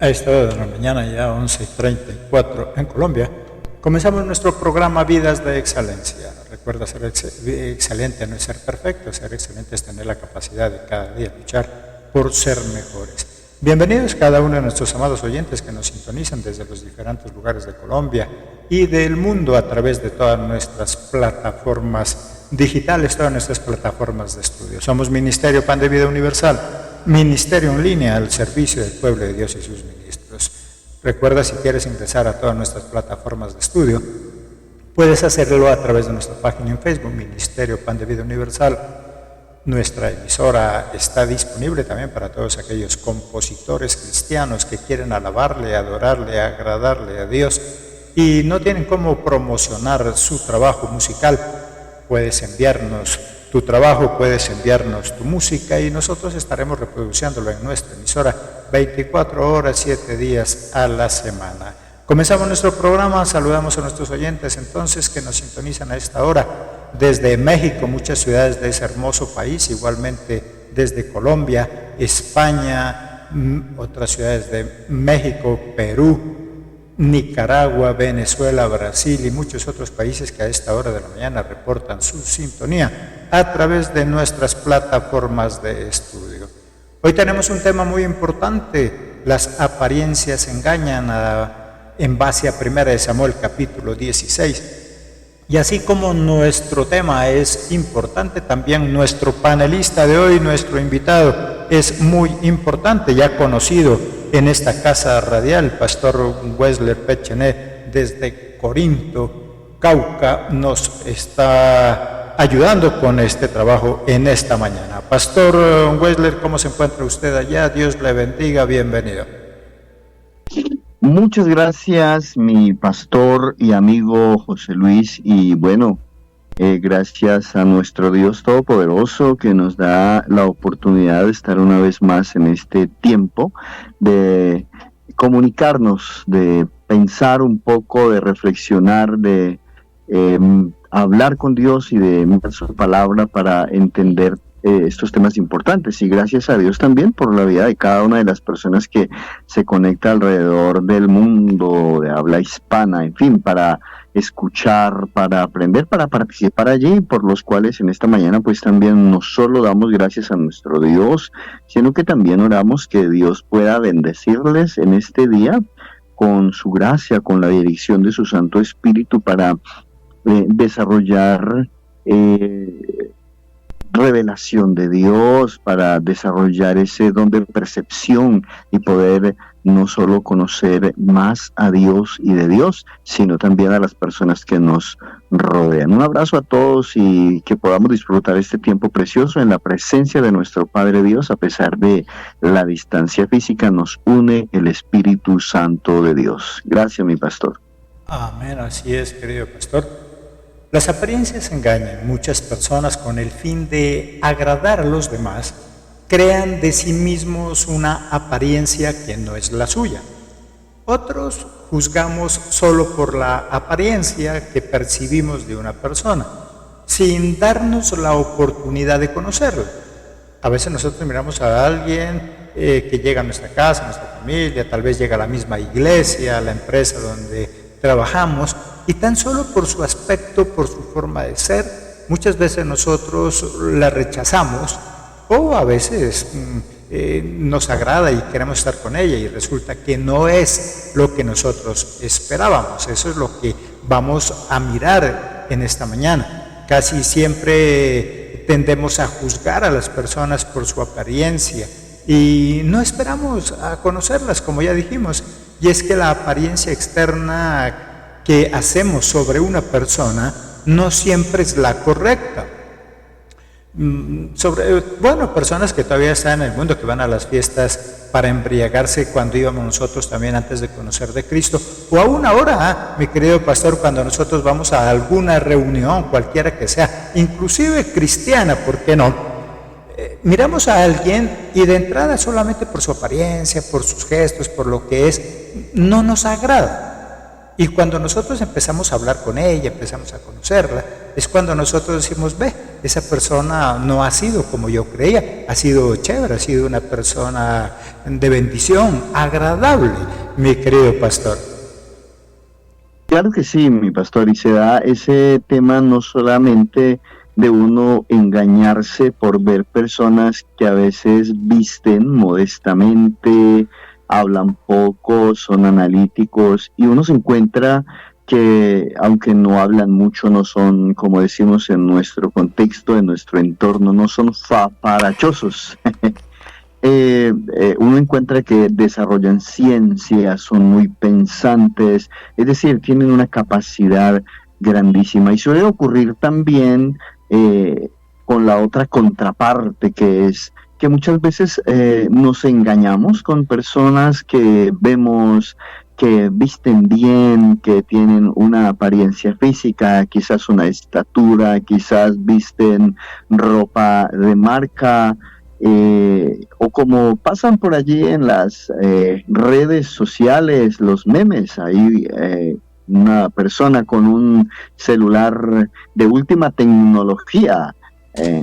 A esta hora de la mañana, ya 11:34 en Colombia, comenzamos nuestro programa Vidas de Excelencia. Recuerda, ser excelente no es ser perfecto, ser excelente es tener la capacidad de cada día luchar por ser mejores. Bienvenidos cada uno de nuestros amados oyentes que nos sintonizan desde los diferentes lugares de Colombia y del mundo a través de todas nuestras plataformas digitales, todas nuestras plataformas de estudio. Somos Ministerio Pan de Vida Universal, ministerio en línea al servicio del pueblo de Dios y sus ministros. Recuerda, si quieres ingresar a todas nuestras plataformas de estudio, puedes hacerlo a través de nuestra página en Facebook, Ministerio Pan de Vida Universal. Nuestra emisora está disponible también para todos aquellos compositores cristianos que quieren alabarle, adorarle, agradarle a Dios y no tienen cómo promocionar su trabajo musical. Puedes enviarnos tu trabajo, puedes enviarnos tu música y nosotros estaremos reproduciéndolo en nuestra emisora 24 horas, 7 días a la semana. Comenzamos nuestro programa, saludamos a nuestros oyentes entonces que nos sintonizan a esta hora desde México, muchas ciudades de ese hermoso país, igualmente desde Colombia, España, otras ciudades de México, Perú, Nicaragua, Venezuela, Brasil y muchos otros países que a esta hora de la mañana reportan su sintonía a través de nuestras plataformas de estudio. Hoy tenemos un tema muy importante: las apariencias engañan, en base a 1 Samuel capítulo 16. Y así como nuestro tema es importante, también nuestro panelista de hoy, nuestro invitado, es muy importante, ya conocido en esta casa radial, Pastor Wesley Pechené, desde Corinto, Cauca, nos está ayudando con este trabajo en esta mañana. Pastor Wesley, ¿cómo se encuentra usted allá? Dios le bendiga, bienvenido. Muchas gracias, mi pastor y amigo José Luis, y bueno, gracias a nuestro Dios Todopoderoso que nos da la oportunidad de estar una vez más en este tiempo, de comunicarnos, de pensar un poco, de reflexionar, de hablar con Dios y de mirar su palabra para entender estos temas importantes. Y gracias a Dios también por la vida de cada una de las personas que se conecta alrededor del mundo de habla hispana, en fin, para escuchar, para aprender, para participar allí, por los cuales en esta mañana pues también no solo damos gracias a nuestro Dios, sino que también oramos que Dios pueda bendecirles en este día con su gracia, con la dirección de su Santo Espíritu para desarrollar revelación de Dios, para desarrollar ese don de percepción y poder no solo conocer más a Dios y de Dios, sino también a las personas que nos rodean. Un abrazo a todos y que podamos disfrutar este tiempo precioso en la presencia de nuestro Padre Dios. A pesar de la distancia física, nos une el Espíritu Santo de Dios. Gracias, mi pastor. Amén, así es, querido pastor. Las apariencias engañan. Muchas personas, con el fin de agradar a los demás, crean de sí mismos una apariencia que no es la suya. Otros juzgamos solo por la apariencia que percibimos de una persona, sin darnos la oportunidad de conocerla. A veces nosotros miramos a alguien que llega a nuestra casa, a nuestra familia, tal vez llega a la misma iglesia, a la empresa donde trabajamos, y tan solo por su aspecto, por su forma de ser, muchas veces nosotros la rechazamos, o a veces nos agrada y queremos estar con ella y resulta que no es lo que nosotros esperábamos. Eso es lo que vamos a mirar en esta mañana. Casi siempre tendemos a juzgar a las personas por su apariencia y no esperamos a conocerlas, como ya dijimos. Y es que la apariencia externa que hacemos sobre una persona no siempre es la correcta. Personas que todavía están en el mundo, que van a las fiestas para embriagarse cuando íbamos nosotros también antes de conocer de Cristo, o aún ahora, mi querido pastor, cuando nosotros vamos a alguna reunión, cualquiera que sea, inclusive cristiana, ¿por qué no? Miramos a alguien y de entrada, solamente por su apariencia, por sus gestos, por lo que es, no nos agrada. Y cuando nosotros empezamos a hablar con ella, empezamos a conocerla, es cuando nosotros decimos, ve, esa persona no ha sido como yo creía, ha sido chévere, ha sido una persona de bendición, agradable, mi querido pastor. Claro que sí, mi pastor, y se da ese tema no solamente de uno engañarse por ver personas que a veces visten modestamente, hablan poco, son analíticos, y uno se encuentra que aunque no hablan mucho, no son, como decimos en nuestro contexto, en nuestro entorno, no son paparachosos. Uno encuentra que desarrollan ciencia, son muy pensantes, es decir, tienen una capacidad grandísima. Y suele ocurrir también con la otra contraparte, que es que muchas veces nos engañamos con personas que vemos que visten bien, que tienen una apariencia física, quizás una estatura, quizás visten ropa de marca, o como pasan por allí en las redes sociales, los memes, ahí una persona con un celular de última tecnología,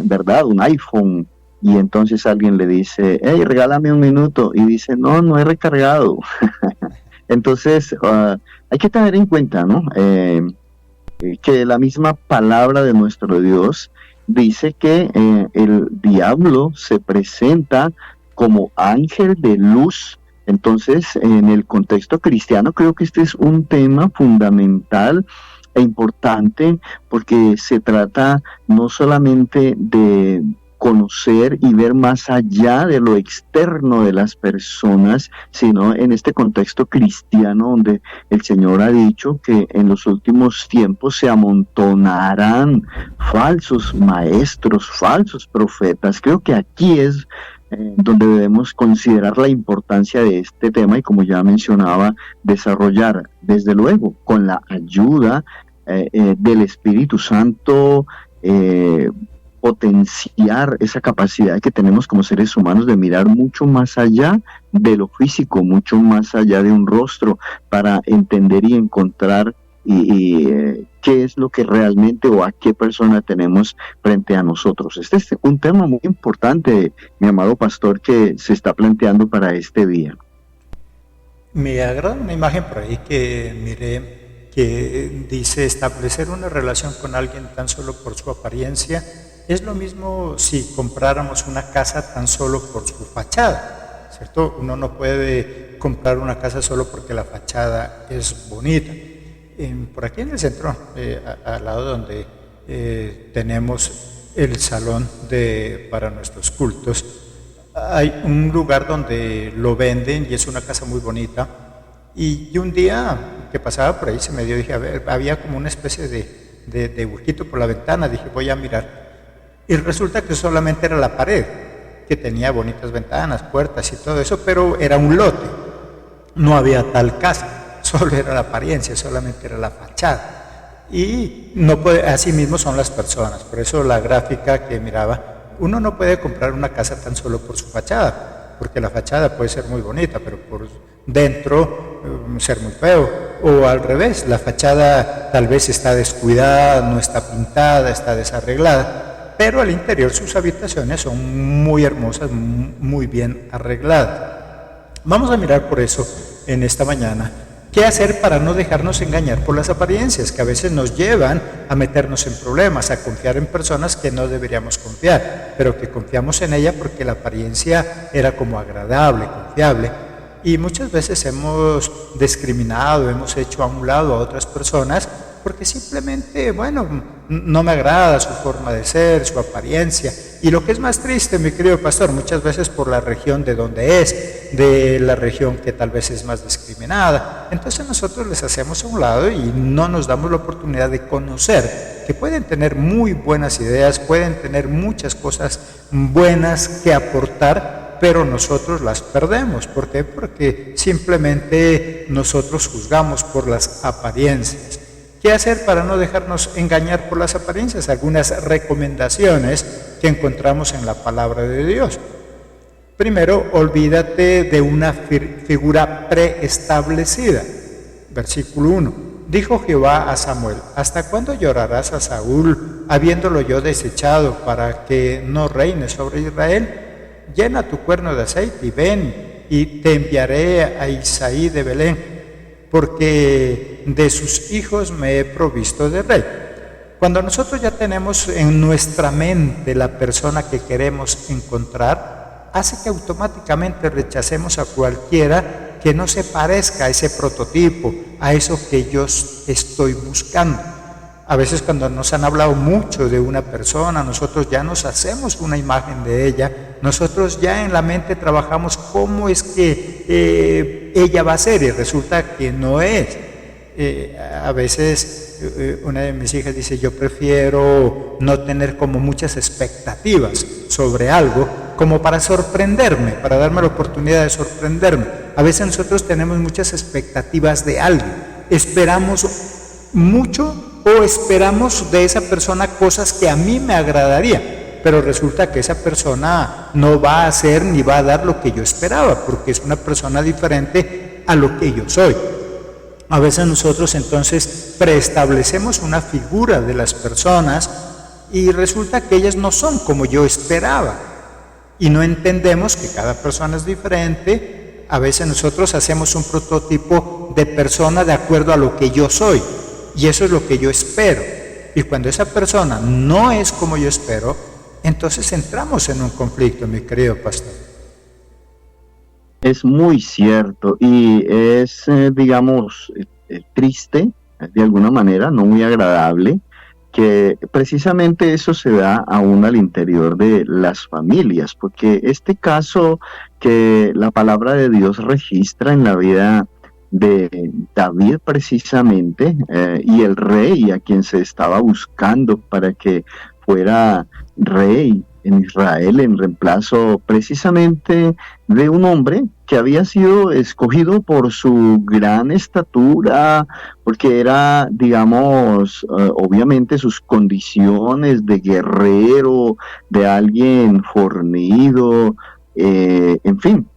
¿verdad? Un iPhone, y entonces alguien le dice, hey, regálame un minuto, y dice, no, no he recargado. Entonces, hay que tener en cuenta, ¿no? Que la misma palabra de nuestro Dios dice que el diablo se presenta como ángel de luz. Entonces, en el contexto cristiano, creo que este es un tema fundamental e importante, porque se trata no solamente de conocer y ver más allá de lo externo de las personas, sino en este contexto cristiano donde el Señor ha dicho que en los últimos tiempos se amontonarán falsos maestros, falsos profetas. Creo que aquí es donde debemos considerar la importancia de este tema y, como ya mencionaba, desarrollar, desde luego, con la ayuda del Espíritu Santo, potenciar esa capacidad que tenemos como seres humanos de mirar mucho más allá de lo físico, mucho más allá de un rostro, para entender y encontrar qué es lo que realmente o a qué persona tenemos frente a nosotros. Este es un tema muy importante, mi amado pastor, que se está planteando para este día. Me agrada una imagen por ahí que miré que dice establecer una relación con alguien tan solo por su apariencia es lo mismo si compráramos una casa tan solo por su fachada, ¿cierto? Uno no puede comprar una casa solo porque la fachada es bonita. Por aquí en el centro, al lado donde tenemos el salón para nuestros cultos, hay un lugar donde lo venden y es una casa muy bonita. Y un día que pasaba por ahí se me dio, dije, a ver, había como una especie de huequito por la ventana, dije, voy a mirar. Y resulta que solamente era la pared, que tenía bonitas ventanas, puertas y todo eso, pero era un lote, no había tal casa, solo era la apariencia, solamente era la fachada. Y no puede, así mismo son las personas, por eso la gráfica que miraba, uno no puede comprar una casa tan solo por su fachada, porque la fachada puede ser muy bonita, pero por dentro ser muy feo, o al revés, la fachada tal vez está descuidada, no está pintada, está desarreglada, pero al interior sus habitaciones son muy hermosas, muy bien arregladas. Vamos a mirar por eso en esta mañana qué hacer para no dejarnos engañar por las apariencias, que a veces nos llevan a meternos en problemas, a confiar en personas que no deberíamos confiar, pero que confiamos en ella porque la apariencia era como agradable, confiable. Y muchas veces hemos discriminado, hemos hecho a un lado a otras personas porque simplemente, bueno, no me agrada su forma de ser, su apariencia. Y lo que es más triste, mi querido pastor, muchas veces por la región de donde es, de la región que tal vez es más discriminada. Entonces nosotros les hacemos a un lado y no nos damos la oportunidad de conocer que pueden tener muy buenas ideas, pueden tener muchas cosas buenas que aportar, pero nosotros las perdemos. ¿Por qué? Porque simplemente nosotros juzgamos por las apariencias. ¿Qué hacer para no dejarnos engañar por las apariencias? Algunas recomendaciones que encontramos en la palabra de Dios. Primero, olvídate de una figura preestablecida. Versículo 1. Dijo Jehová a Samuel: ¿hasta cuándo llorarás a Saúl, habiéndolo yo desechado, para que no reine sobre Israel? Llena tu cuerno de aceite y ven, y te enviaré a Isaí de Belén, porque de sus hijos me he provisto de rey. Cuando nosotros ya tenemos en nuestra mente la persona que queremos encontrar, hace que automáticamente rechacemos a cualquiera que no se parezca a ese prototipo, a eso que yo estoy buscando. A veces cuando nos han hablado mucho de una persona, nosotros ya nos hacemos una imagen de ella, nosotros ya en la mente trabajamos cómo es que ella va a ser, y resulta que no es. A veces una de mis hijas dice: yo prefiero no tener como muchas expectativas sobre algo, como para sorprenderme, para darme la oportunidad de sorprenderme. A veces nosotros tenemos muchas expectativas de algo, esperamos mucho o esperamos de esa persona cosas que a mí me agradarían, pero resulta que esa persona no va a hacer ni va a dar lo que yo esperaba, porque es una persona diferente a lo que yo soy. A veces nosotros entonces preestablecemos una figura de las personas y resulta que ellas no son como yo esperaba, y no entendemos que cada persona es diferente. A veces nosotros hacemos un prototipo de persona de acuerdo a lo que yo soy, y eso es lo que yo espero, y cuando esa persona no es como yo espero, entonces entramos en un conflicto, mi querido pastor. Es muy cierto, y es, digamos, triste, de alguna manera, no muy agradable, que precisamente eso se da aún al interior de las familias, porque este caso que la palabra de Dios registra en la vida de David precisamente, y el rey a quien se estaba buscando para que fuera rey en Israel en reemplazo precisamente de un hombre que había sido escogido por su gran estatura, porque era, digamos, obviamente sus condiciones de guerrero, de alguien fornido, en fin.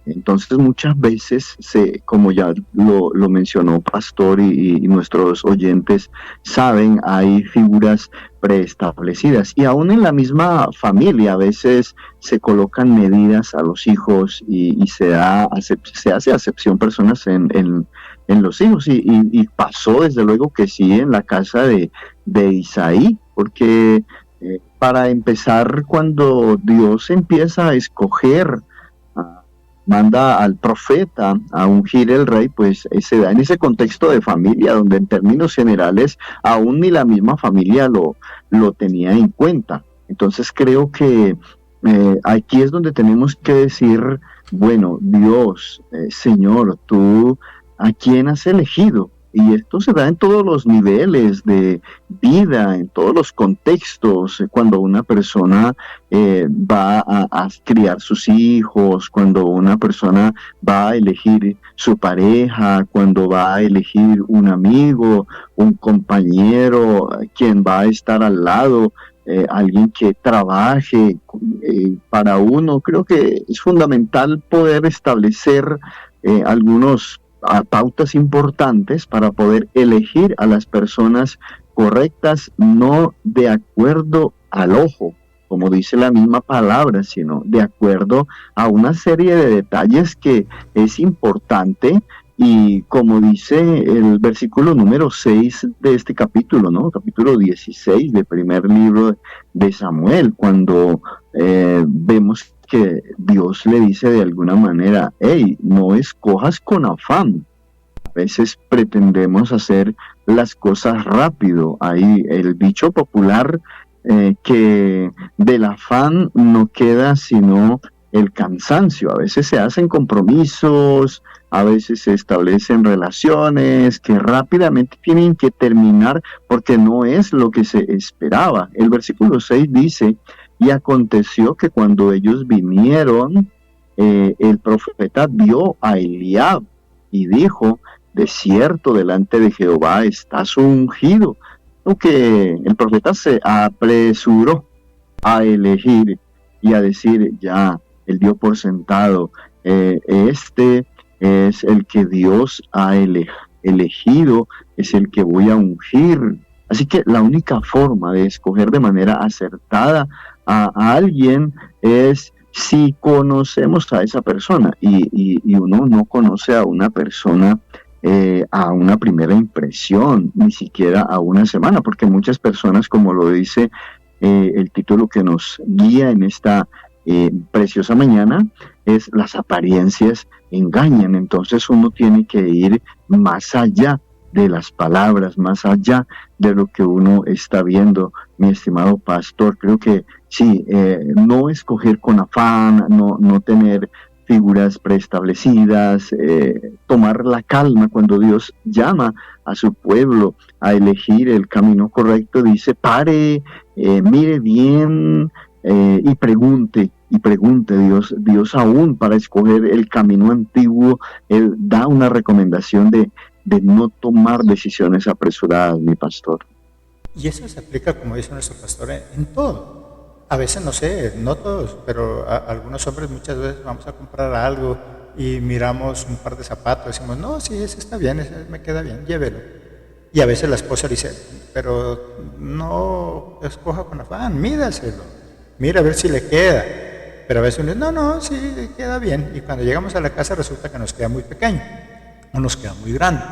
Entonces muchas veces, como ya lo mencionó Pastor y nuestros oyentes saben, hay figuras preestablecidas, y aún en la misma familia a veces se colocan medidas a los hijos y se hace acepción personas en los hijos, y pasó desde luego que sí en la casa de Isaí, porque para empezar, cuando Dios empieza a escoger, manda al profeta a ungir el rey, pues se da en ese contexto de familia, donde en términos generales aún ni la misma familia lo tenía en cuenta. Entonces creo que aquí es donde tenemos que decir, bueno, Dios, Señor, tú, ¿a quién has elegido? Y esto se da en todos los niveles de vida, en todos los contextos, cuando una persona va a criar sus hijos, cuando una persona va a elegir su pareja, cuando va a elegir un amigo, un compañero, quien va a estar al lado, alguien que trabaje para uno. Creo que es fundamental poder establecer algunos pautas importantes para poder elegir a las personas correctas, no de acuerdo al ojo, como dice la misma palabra, sino de acuerdo a una serie de detalles que es importante. Y como dice el versículo número 6 de este capítulo, ¿no? Capítulo 16 del primer libro de Samuel, cuando vemos que Dios le dice de alguna manera: hey, no escojas con afán. A veces pretendemos hacer las cosas rápido. Hay el dicho popular que del afán no queda sino el cansancio. A veces se hacen compromisos, a veces se establecen relaciones que rápidamente tienen que terminar porque no es lo que se esperaba. El versículo 6 dice: y aconteció que cuando ellos vinieron, el profeta vio a Eliab y dijo: de cierto, delante de Jehová estás ungido. Porque el profeta se apresuró a elegir y a decir: ya, él dio por sentado, este es el que Dios ha elegido es el que voy a ungir. Así que la única forma de escoger de manera acertada a alguien es si conocemos a esa persona, y uno no conoce a una persona a una primera impresión, ni siquiera a una semana, porque muchas personas, como lo dice el título que nos guía en esta preciosa mañana, es las apariencias engañan. Entonces uno tiene que ir más allá de las palabras, más allá de lo que uno está viendo, mi estimado pastor. Creo que sí, no escoger con afán, no tener figuras preestablecidas, tomar la calma cuando Dios llama a su pueblo a elegir el camino correcto. Dice, pare, mire bien y pregunte. Dios aún para escoger el camino antiguo, Él da una recomendación de no tomar decisiones apresuradas, mi pastor. Y eso se aplica, como dice nuestro pastor, en todo. A veces, no sé, no todos, pero algunos hombres muchas veces vamos a comprar algo y miramos un par de zapatos, decimos, no, sí, ese está bien, ese me queda bien, llévelo. Y a veces la esposa dice, pero no escoja con afán, mídaselo, mira a ver si le queda. Pero a veces uno dice, no, sí, queda bien. Y cuando llegamos a la casa resulta que nos queda muy pequeño o nos queda muy grande.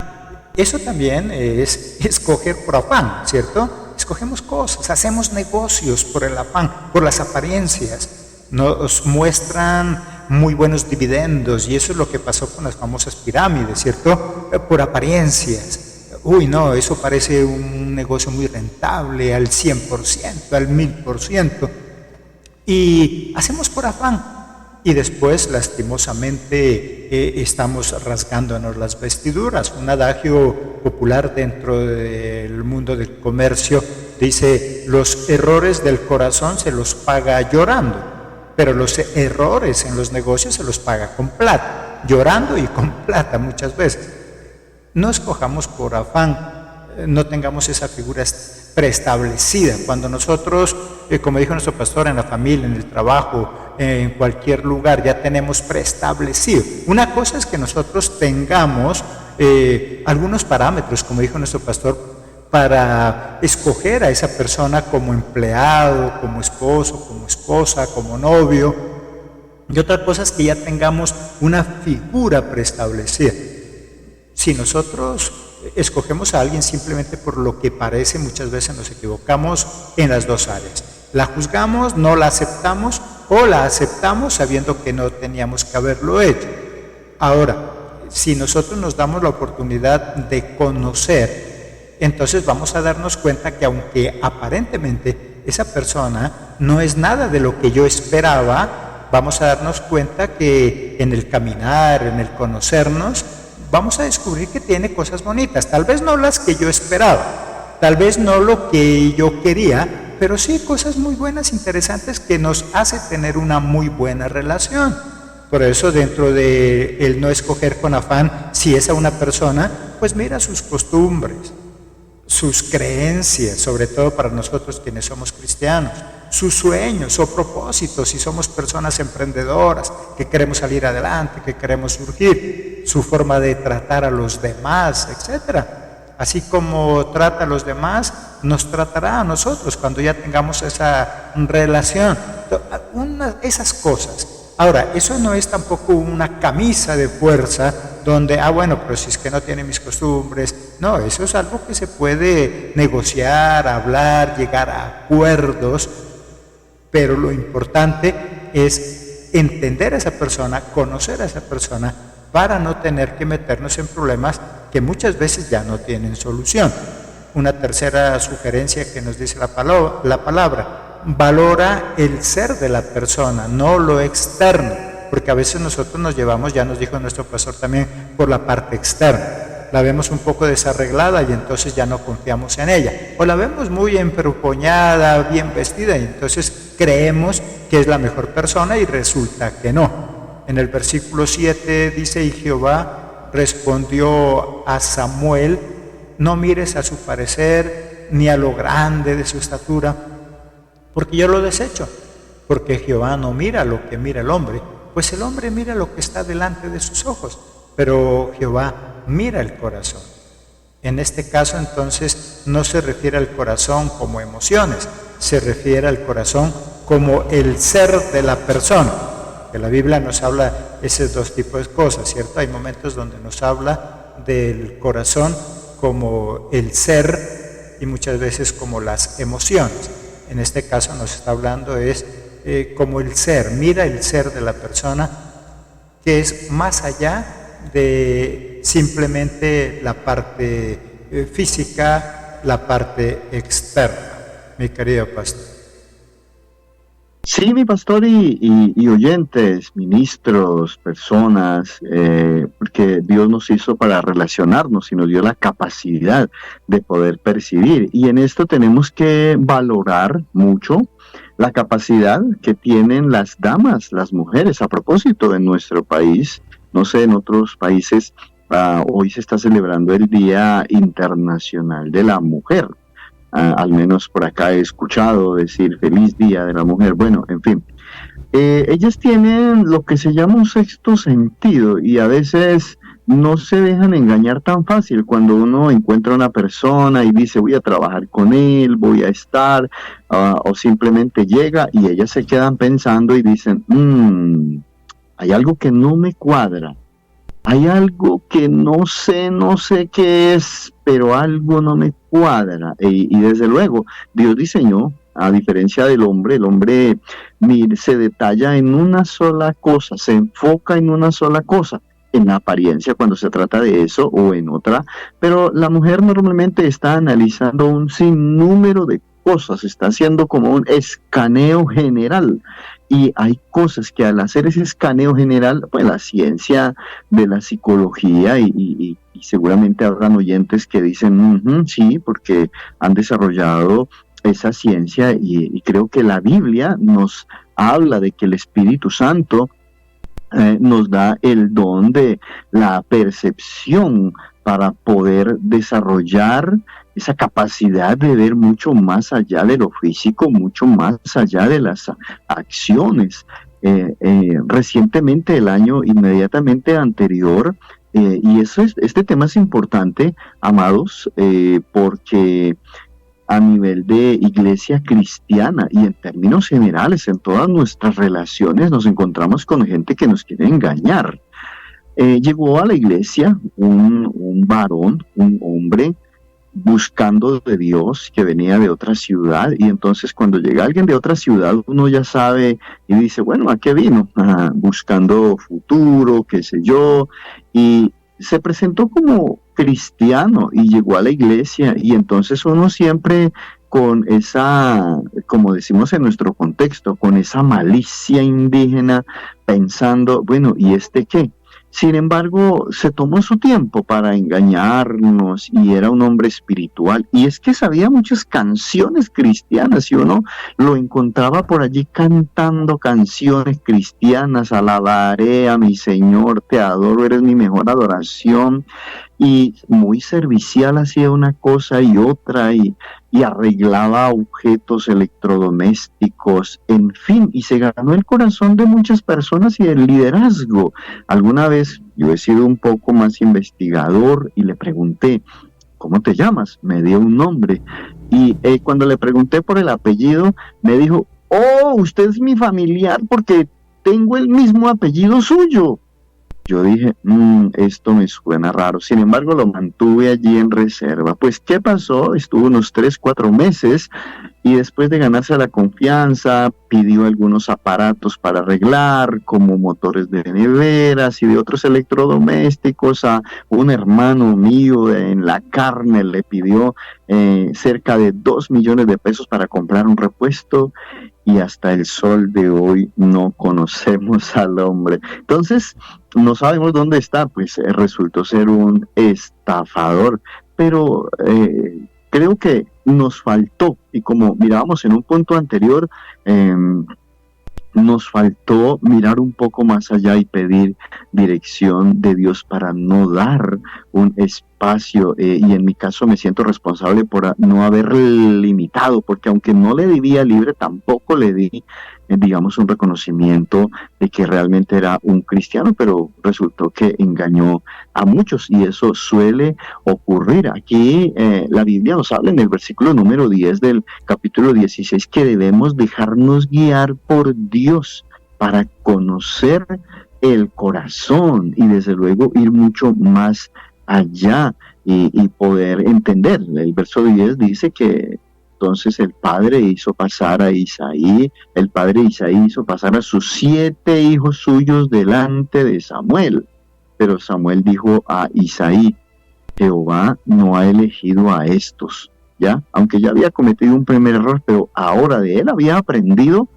Eso también es escoger por afán, ¿cierto? Escogemos cosas, hacemos negocios por el afán, por las apariencias. Nos muestran muy buenos dividendos, y eso es lo que pasó con las famosas pirámides, ¿cierto? Por apariencias. Uy, no, eso parece un negocio muy rentable, al 100%, al 1000%. Y hacemos por afán. Y después, lastimosamente, estamos rasgándonos las vestiduras. Un adagio popular dentro del mundo del comercio dice, los errores del corazón se los paga llorando, pero los errores en los negocios se los paga con plata, llorando y con plata muchas veces. No escojamos por afán, no tengamos esa figura preestablecida. Cuando nosotros, como dijo nuestro pastor, en la familia, en el trabajo, en cualquier lugar, ya tenemos preestablecido. Una cosa es que nosotros tengamos algunos parámetros, como dijo nuestro pastor, para escoger a esa persona como empleado, como esposo, como esposa, como novio. Y otra cosa es que ya tengamos una figura preestablecida. Si nosotros escogemos a alguien simplemente por lo que parece, muchas veces nos equivocamos en las dos áreas. La juzgamos, no la aceptamos, o la aceptamos sabiendo que no teníamos que haberlo hecho. Ahora, si nosotros nos damos la oportunidad de conocer, entonces vamos a darnos cuenta que aunque aparentemente esa persona no es nada de lo que yo esperaba, vamos a darnos cuenta que en el caminar, en el conocernos, vamos a descubrir que tiene cosas bonitas, tal vez no las que yo esperaba, tal vez no lo que yo quería, pero sí cosas muy buenas, interesantes, que nos hace tener una muy buena relación. Por eso, dentro de el no escoger con afán, si es a una persona, pues mira sus costumbres, sus creencias, sobre todo para nosotros quienes somos cristianos, sus sueños o propósitos, si somos personas emprendedoras, que queremos salir adelante, que queremos surgir, su forma de tratar a los demás, etcétera. Así como trata a los demás, nos tratará a nosotros cuando ya tengamos esa relación. Esas cosas. Ahora, eso no es tampoco una camisa de fuerza donde, bueno, pero si es que no tiene mis costumbres. No, eso es algo que se puede negociar, hablar, llegar a acuerdos, pero lo importante es entender a esa persona, conocer a esa persona, para no tener que meternos en problemas que muchas veces ya no tienen solución. Una tercera sugerencia que nos dice la palabra, valora el ser de la persona, no lo externo, porque a veces nosotros nos llevamos, ya nos dijo nuestro pastor también, por la parte externa. La vemos un poco desarreglada y entonces ya no confiamos en ella. O la vemos muy emperruñada, bien vestida, y entonces creemos que es la mejor persona y resulta que no. En el versículo 7 dice, y Jehová respondió a Samuel, no mires a su parecer, ni a lo grande de su estatura, porque yo lo desecho. Porque Jehová no mira lo que mira el hombre, pues el hombre mira lo que está delante de sus ojos, pero Jehová mira el corazón. En este caso, entonces, no se refiere al corazón como emociones, se refiere al corazón como el ser de la persona. Que la Biblia nos habla de esos dos tipos de cosas, ¿cierto? Hay momentos donde nos habla del corazón como el ser y muchas veces como las emociones. En este caso nos está hablando como el ser, mira el ser de la persona, que es más allá de simplemente la parte física, la parte externa, mi querido pastor. Sí, mi pastor y oyentes, ministros, personas, porque Dios nos hizo para relacionarnos y nos dio la capacidad de poder percibir. Y en esto tenemos que valorar mucho la capacidad que tienen las damas, las mujeres. A propósito, en nuestro país, no sé, en otros países, hoy se está celebrando el Día Internacional de la Mujer. Al menos por acá he escuchado decir feliz Día de la Mujer. Bueno, en fin, ellas tienen lo que se llama un sexto sentido y a veces no se dejan engañar tan fácil cuando uno encuentra a una persona y dice voy a trabajar con él, voy a estar, o simplemente llega y ellas se quedan pensando y dicen, hay algo que no me cuadra. Hay algo que no sé qué es, pero algo no me cuadra. Y desde luego, Dios diseñó, a diferencia del hombre, el hombre se detalla en una sola cosa, se enfoca en una sola cosa, en la apariencia cuando se trata de eso o en otra, pero la mujer normalmente está analizando un sinnúmero de cosas, está haciendo como un escaneo general. Y hay cosas que al hacer ese escaneo general, pues la ciencia de la psicología y seguramente habrán oyentes que dicen, sí, porque han desarrollado esa ciencia y creo que la Biblia nos habla de que el Espíritu Santo nos da el don de la percepción para poder desarrollar esa capacidad de ver mucho más allá de lo físico, mucho más allá de las acciones. Recientemente, el año inmediatamente anterior, y este tema es importante, amados, porque a nivel de iglesia cristiana y en términos generales, en todas nuestras relaciones nos encontramos con gente que nos quiere engañar. Llegó a la iglesia un varón, un hombre, buscando de Dios, que venía de otra ciudad, y entonces cuando llega alguien de otra ciudad uno ya sabe y dice, bueno, ¿a qué vino? Buscando futuro, qué sé yo, y se presentó como cristiano y llegó a la iglesia, y entonces uno siempre con esa, como decimos en nuestro contexto, con esa malicia indígena, pensando, bueno, ¿y este qué? Sin embargo, se tomó su tiempo para engañarnos y era un hombre espiritual. Y es que sabía muchas canciones cristianas y uno lo encontraba por allí cantando canciones cristianas. Alabaré a mi Señor, te adoro, eres mi mejor adoración. Y muy servicial, hacía una cosa y otra y arreglaba objetos electrodomésticos, en fin, y se ganó el corazón de muchas personas y el liderazgo. Alguna vez yo he sido un poco más investigador y le pregunté, ¿cómo te llamas? Me dio un nombre y cuando le pregunté por el apellido me dijo, oh, usted es mi familiar porque tengo el mismo apellido suyo. Yo dije, esto me suena raro. Sin embargo, lo mantuve allí en reserva. Pues, ¿qué pasó? Estuvo unos 3, 4 meses y después de ganarse la confianza, pidió algunos aparatos para arreglar, como motores de neveras y de otros electrodomésticos. A un hermano mío en la carne le pidió cerca de 2 millones de pesos para comprar un repuesto. Y hasta el sol de hoy no conocemos al hombre. Entonces, no sabemos dónde está, pues resultó ser un estafador. Pero creo que nos faltó, y como mirábamos en un punto anterior, nos faltó mirar un poco más allá y pedir dirección de Dios para no dar un espacio, y en mi caso me siento responsable por no haber limitado, porque aunque no le di vía libre, tampoco le di digamos, un reconocimiento de que realmente era un cristiano, pero resultó que engañó a muchos y eso suele ocurrir. Aquí la Biblia nos habla en el versículo número 10 del capítulo 16 que debemos dejarnos guiar por Dios para conocer el corazón y desde luego ir mucho más allá y poder entender. El verso 10 dice que entonces el padre hizo pasar a Isaí, el padre Isaí hizo pasar a sus 7 hijos suyos delante de Samuel. Pero Samuel dijo a Isaí, Jehová no ha elegido a estos, ¿ya? Aunque ya había cometido un primer error, pero ahora de él había aprendido.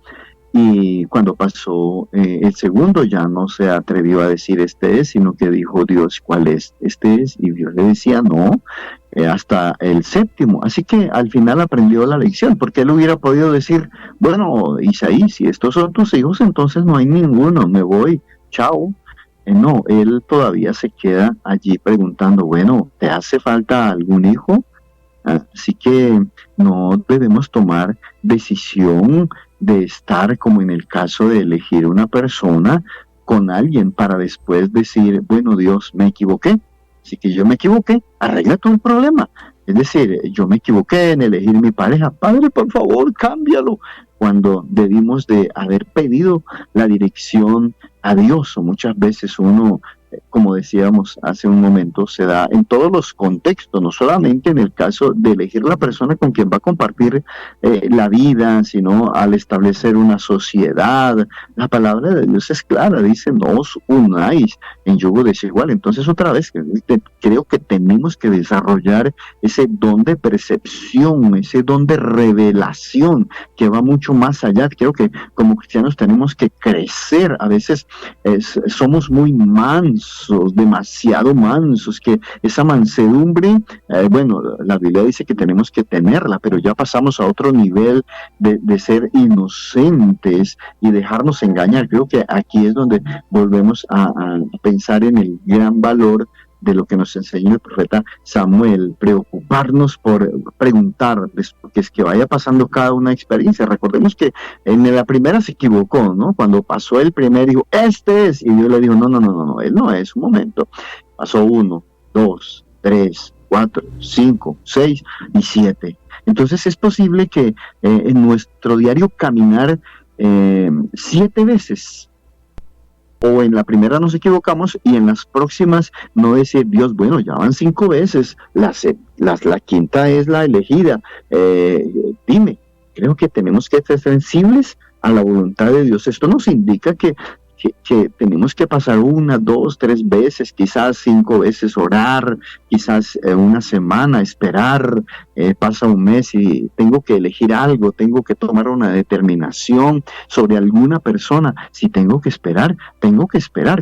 Y cuando pasó el segundo ya no se atrevió a decir este es, sino que dijo Dios cuál es, este es, y Dios le decía no, hasta el séptimo. Así que al final aprendió la lección, porque él hubiera podido decir, bueno, Isaí, si estos son tus hijos, entonces no hay ninguno, me voy, chao. No, él todavía se queda allí preguntando, bueno, ¿te hace falta algún hijo? Así que no debemos tomar decisión de estar, como en el caso de elegir una persona, con alguien para después decir, bueno, Dios, me equivoqué. Así que yo me equivoqué, arregla todo el problema. Es decir, yo me equivoqué en elegir mi pareja. Padre, por favor, cámbialo. Cuando debimos de haber pedido la dirección a Dios, o muchas veces uno, como decíamos hace un momento, se da en todos los contextos, no solamente en el caso de elegir la persona con quien va a compartir la vida, sino al establecer una sociedad. La palabra de Dios es clara, dice, no os unáis en yugo desigual. Entonces, otra vez, creo que tenemos que desarrollar ese don de percepción, ese don de revelación que va mucho más allá. Creo que como cristianos tenemos que crecer. A veces somos muy mansos, demasiado mansos, que esa mansedumbre, bueno, la Biblia dice que tenemos que tenerla, pero ya pasamos a otro nivel de ser inocentes y dejarnos engañar. Creo que aquí es donde volvemos a pensar en el gran valor de lo que nos enseñó el profeta Samuel, preocuparnos por preguntar, porque es que vaya pasando cada una experiencia. Recordemos que en la primera se equivocó, ¿no? Cuando pasó el primer, dijo, este es, y Dios le dijo, no, él no es, un momento. Pasó 1, 2, 3, 4, 5, 6 y 7. Entonces es posible que en nuestro diario caminar 7 veces, o en la primera nos equivocamos y en las próximas no decir, Dios, bueno, ya van 5 veces, la quinta es la elegida. Dime, creo que tenemos que ser sensibles a la voluntad de Dios. Esto nos indica que tenemos que pasar 1, 2, 3 veces, quizás 5 veces orar, quizás una semana esperar, pasa un mes y tengo que elegir algo, tengo que tomar una determinación sobre alguna persona. Si tengo que esperar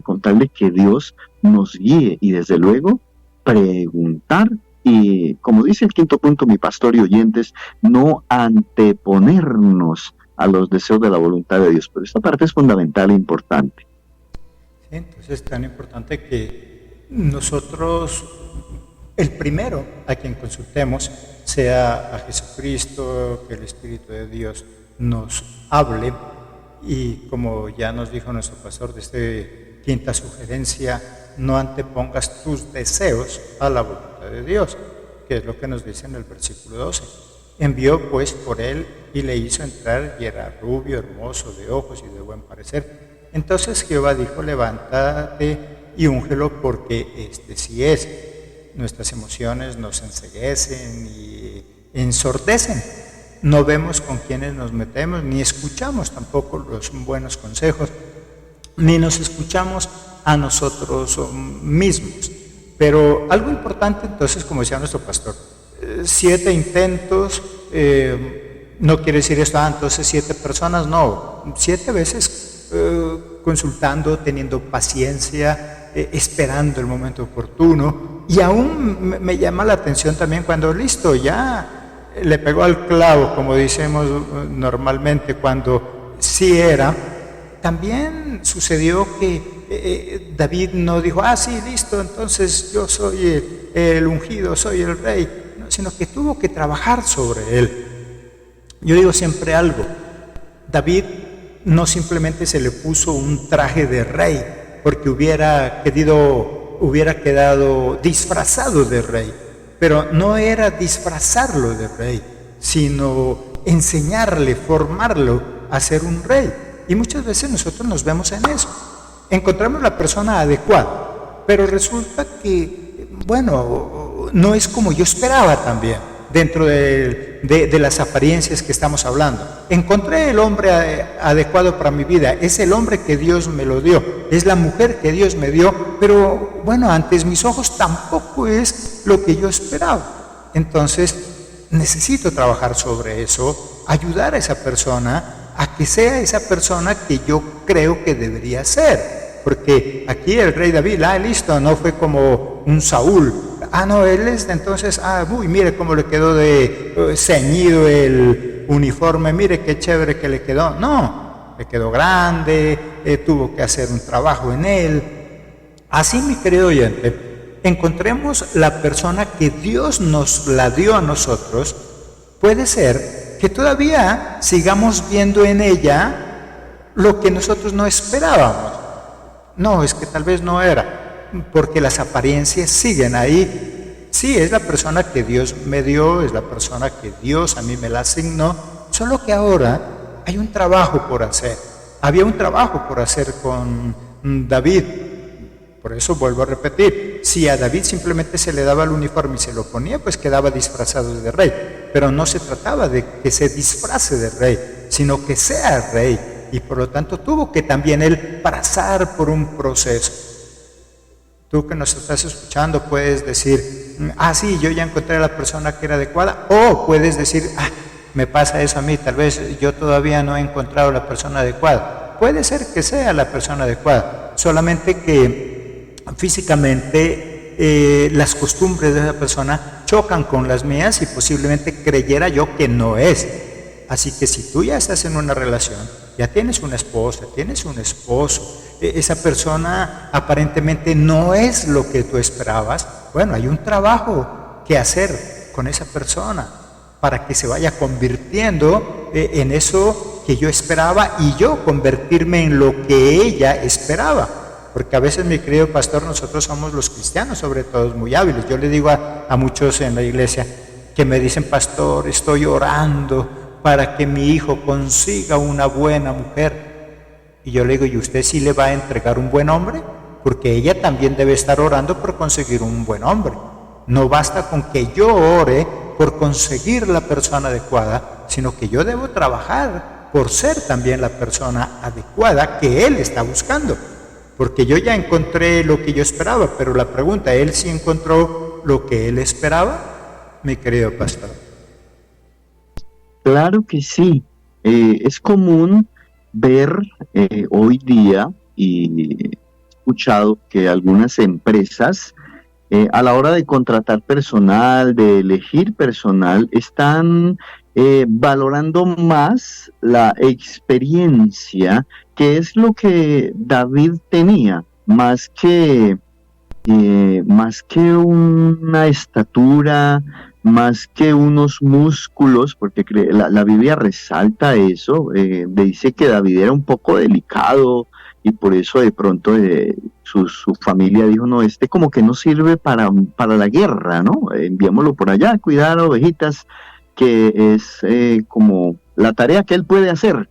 con tal de que Dios nos guíe y desde luego preguntar. Y como dice el quinto punto, mi pastor y oyentes, no anteponernos a los deseos de la voluntad de Dios. Pero esta parte es fundamental e importante. Sí, entonces es tan importante que nosotros, el primero a quien consultemos, sea a Jesucristo, que el Espíritu de Dios nos hable. Y como ya nos dijo nuestro pastor de esta quinta sugerencia, no antepongas tus deseos a la voluntad de Dios, que es lo que nos dice en el versículo 12. Envió pues por él y le hizo entrar, y era rubio, hermoso, de ojos y de buen parecer. Entonces Jehová dijo, levántate y úngelo, porque este sí es. Nuestras emociones nos enceguecen y ensordecen. No vemos con quiénes nos metemos, ni escuchamos tampoco los buenos consejos, ni nos escuchamos a nosotros mismos. Pero algo importante, entonces, como decía nuestro pastor, 7 intentos, no quiere decir esto, entonces 7 personas, no, 7 veces consultando, teniendo paciencia, esperando el momento oportuno. Y aún me llama la atención también cuando listo, ya le pegó al clavo, como decimos normalmente, cuando sí era. También sucedió que David no dijo, sí, listo, entonces yo soy el ungido, soy el rey, no, sino que tuvo que trabajar sobre él. Yo digo siempre algo, David no simplemente se le puso un traje de rey porque hubiera quedado disfrazado de rey, pero no era disfrazarlo de rey, sino enseñarle, formarlo a ser un rey. Y muchas veces nosotros nos vemos en eso. Encontramos la persona adecuada, pero resulta que, bueno, no es como yo esperaba también, dentro de las apariencias que estamos hablando. Encontré el hombre adecuado para mi vida, es el hombre que Dios me lo dio, es la mujer que Dios me dio, pero bueno, ante mis ojos tampoco es lo que yo esperaba. Entonces, necesito trabajar sobre eso, ayudar a esa persona a que sea esa persona que yo creo que debería ser. Porque aquí el rey David, listo, no fue como un Saúl. No, él es de entonces, mire cómo le quedó de ceñido el uniforme, mire qué chévere que le quedó. No, le quedó grande, tuvo que hacer un trabajo en él. Así, mi querido oyente, encontremos la persona que Dios nos la dio a nosotros. Puede ser que todavía sigamos viendo en ella lo que nosotros no esperábamos. No, es que tal vez no era, porque las apariencias siguen ahí. Sí, es la persona que Dios me dio, es la persona que Dios a mí me la asignó, solo que ahora hay un trabajo por hacer. Había un trabajo por hacer con David. Por eso vuelvo a repetir, si a David simplemente se le daba el uniforme y se lo ponía, pues quedaba disfrazado de rey. Pero no se trataba de que se disfrace de rey, sino que sea rey. Y por lo tanto tuvo que también él pasar por un proceso. Tú que nos estás escuchando puedes decir, sí, yo ya encontré a la persona que era adecuada. O puedes decir, me pasa eso a mí, tal vez yo todavía no he encontrado la persona adecuada. Puede ser que sea la persona adecuada, solamente que físicamente las costumbres de esa persona chocan con las mías y posiblemente creyera yo que no es. Así que si tú ya estás en una relación, ya tienes una esposa, tienes un esposo, esa persona aparentemente no es lo que tú esperabas, bueno, hay un trabajo que hacer con esa persona para que se vaya convirtiendo en eso que yo esperaba y yo convertirme en lo que ella esperaba. Porque a veces, mi querido pastor, nosotros somos los cristianos, sobre todo, muy hábiles. Yo le digo a muchos en la iglesia que me dicen, pastor, estoy orando para que mi hijo consiga una buena mujer. Y yo le digo, ¿y usted sí le va a entregar un buen hombre? Porque ella también debe estar orando por conseguir un buen hombre. No basta con que yo ore por conseguir la persona adecuada, sino que yo debo trabajar por ser también la persona adecuada que él está buscando. Porque yo ya encontré lo que yo esperaba, pero la pregunta, ¿él sí encontró lo que él esperaba, mi querido pastor? Claro que sí. Es común ver hoy día, y he escuchado que algunas empresas a la hora de contratar personal, de elegir personal, están valorando más la experiencia, que es lo que David tenía, más que una estatura, más que unos músculos, porque la Biblia resalta eso, dice que David era un poco delicado y por eso de pronto su familia dijo, no, como que no sirve para la guerra, ¿no? Enviémoslo por allá a cuidar ovejitas, que es como la tarea que él puede hacer.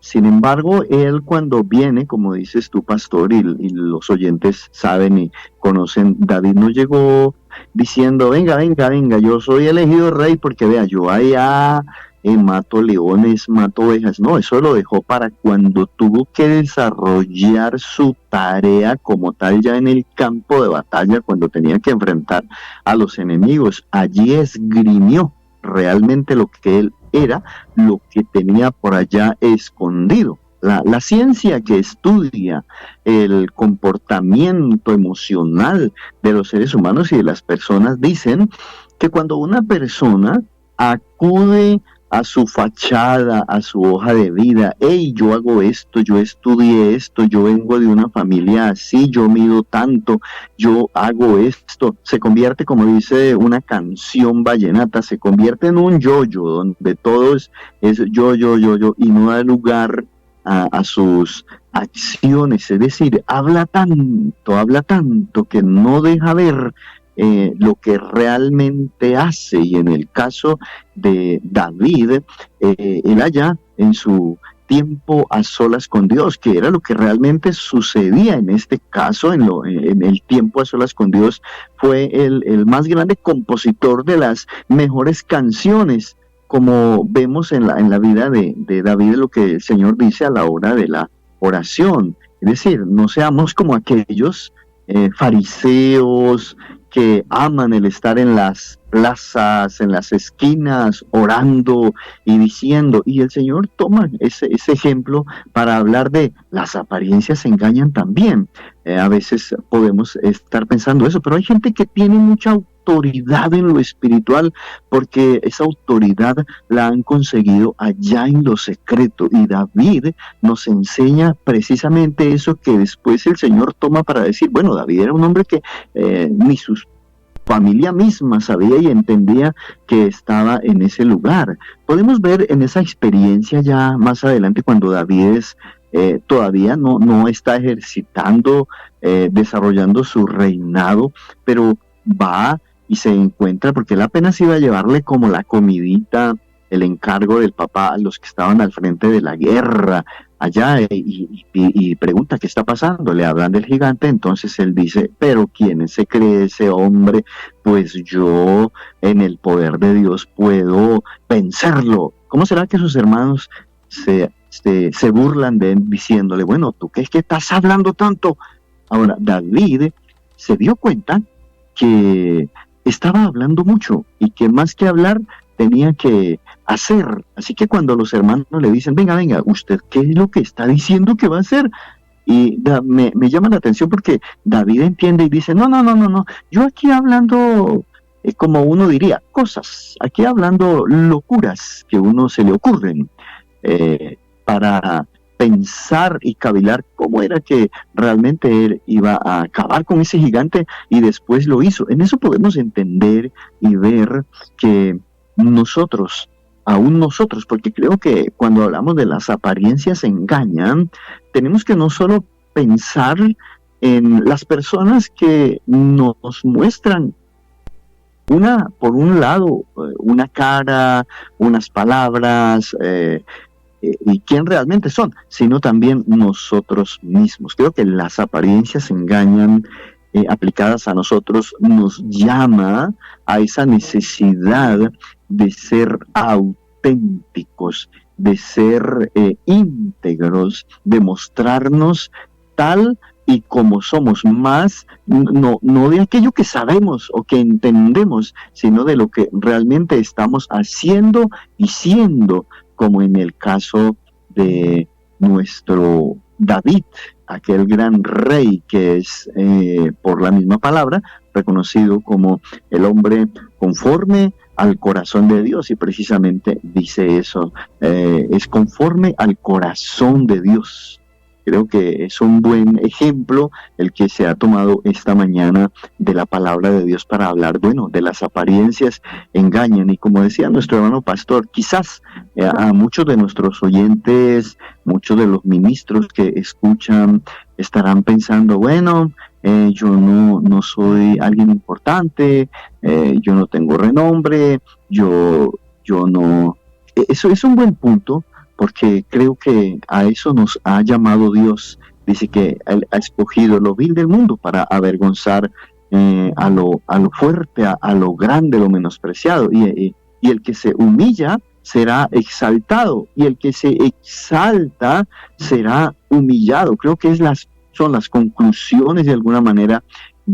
Sin embargo, él cuando viene, como dices tú, pastor, y los oyentes saben y conocen, David no llegó diciendo, venga, yo soy elegido rey porque vea, yo allá mato leones, mato ovejas. No, eso lo dejó para cuando tuvo que desarrollar su tarea como tal ya en el campo de batalla, cuando tenía que enfrentar a los enemigos. Allí esgrimió realmente lo que él era, lo que tenía por allá escondido. La ciencia que estudia el comportamiento emocional de los seres humanos y de las personas dicen que cuando una persona acude a su fachada, a su hoja de vida, hey, yo hago esto, yo estudié esto, yo vengo de una familia así, yo mido tanto, yo hago esto, se convierte, como dice una canción vallenata, se convierte en un yo-yo, donde todo es yo, y no da lugar a sus acciones, es decir, habla tanto que no deja ver lo que realmente hace. Y en el caso de David, él allá en su tiempo a solas con Dios, que era lo que realmente sucedía en este caso, en el tiempo a solas con Dios, fue el más grande compositor de las mejores canciones, como vemos en la vida de David, lo que el Señor dice a la hora de la oración. Es decir, no seamos como aquellos fariseos que aman el estar en las plazas, en las esquinas, orando y diciendo. Y el Señor toma ese ejemplo para hablar de las apariencias engañan también. A veces podemos estar pensando eso, pero hay gente que tiene mucha autoridad en lo espiritual, porque esa autoridad la han conseguido allá en lo secreto. Y David nos enseña precisamente eso que después el Señor toma para decir, bueno, David era un hombre que ni su familia misma sabía y entendía que estaba en ese lugar. Podemos ver en esa experiencia ya más adelante, cuando David todavía no está ejercitando, desarrollando su reinado, pero va y se encuentra, porque él apenas iba a llevarle como la comidita, el encargo del papá a los que estaban al frente de la guerra allá, y pregunta qué está pasando. Le hablan del gigante. Entonces él dice, pero ¿quién se cree ese hombre? Pues yo en el poder de Dios puedo vencerlo. ¿Cómo será que sus hermanos se burlan de él diciéndole, bueno, ¿tú qué es que estás hablando tanto? Ahora, David se dio cuenta que estaba hablando mucho y que más que hablar tenía que hacer. Así que cuando los hermanos le dicen, venga, ¿usted qué es lo que está diciendo que va a hacer? Y me llama la atención porque David entiende y dice, no, yo aquí hablando, como uno diría, cosas, aquí hablando locuras que a uno se le ocurren, para pensar y cavilar cómo era que realmente él iba a acabar con ese gigante, y después lo hizo. En eso podemos entender y ver que aún nosotros, porque creo que cuando hablamos de las apariencias engañan, tenemos que no solo pensar en las personas que nos muestran por un lado, una cara, unas palabras, y quién realmente son, sino también nosotros mismos. Creo que las apariencias engañan, aplicadas a nosotros, nos llama a esa necesidad de ser auténticos, de ser íntegros, de mostrarnos tal y como somos, más no de aquello que sabemos o que entendemos, sino de lo que realmente estamos haciendo y siendo, como en el caso de nuestro David, aquel gran rey que es, por la misma palabra, reconocido como el hombre conforme al corazón de Dios, y precisamente dice eso, es conforme al corazón de Dios. Creo que es un buen ejemplo el que se ha tomado esta mañana de la palabra de Dios para hablar, bueno, de las apariencias engañan. Y como decía nuestro hermano pastor, quizás a muchos de nuestros oyentes, muchos de los ministros que escuchan, estarán pensando, bueno, yo no soy alguien importante, yo no tengo renombre, yo no... Eso es un buen punto, porque creo que a eso nos ha llamado Dios. Dice que Él ha escogido lo vil del mundo para avergonzar a lo fuerte, a lo grande, lo menospreciado. Y el que se humilla será exaltado, y el que se exalta será humillado. Creo que son las conclusiones de alguna manera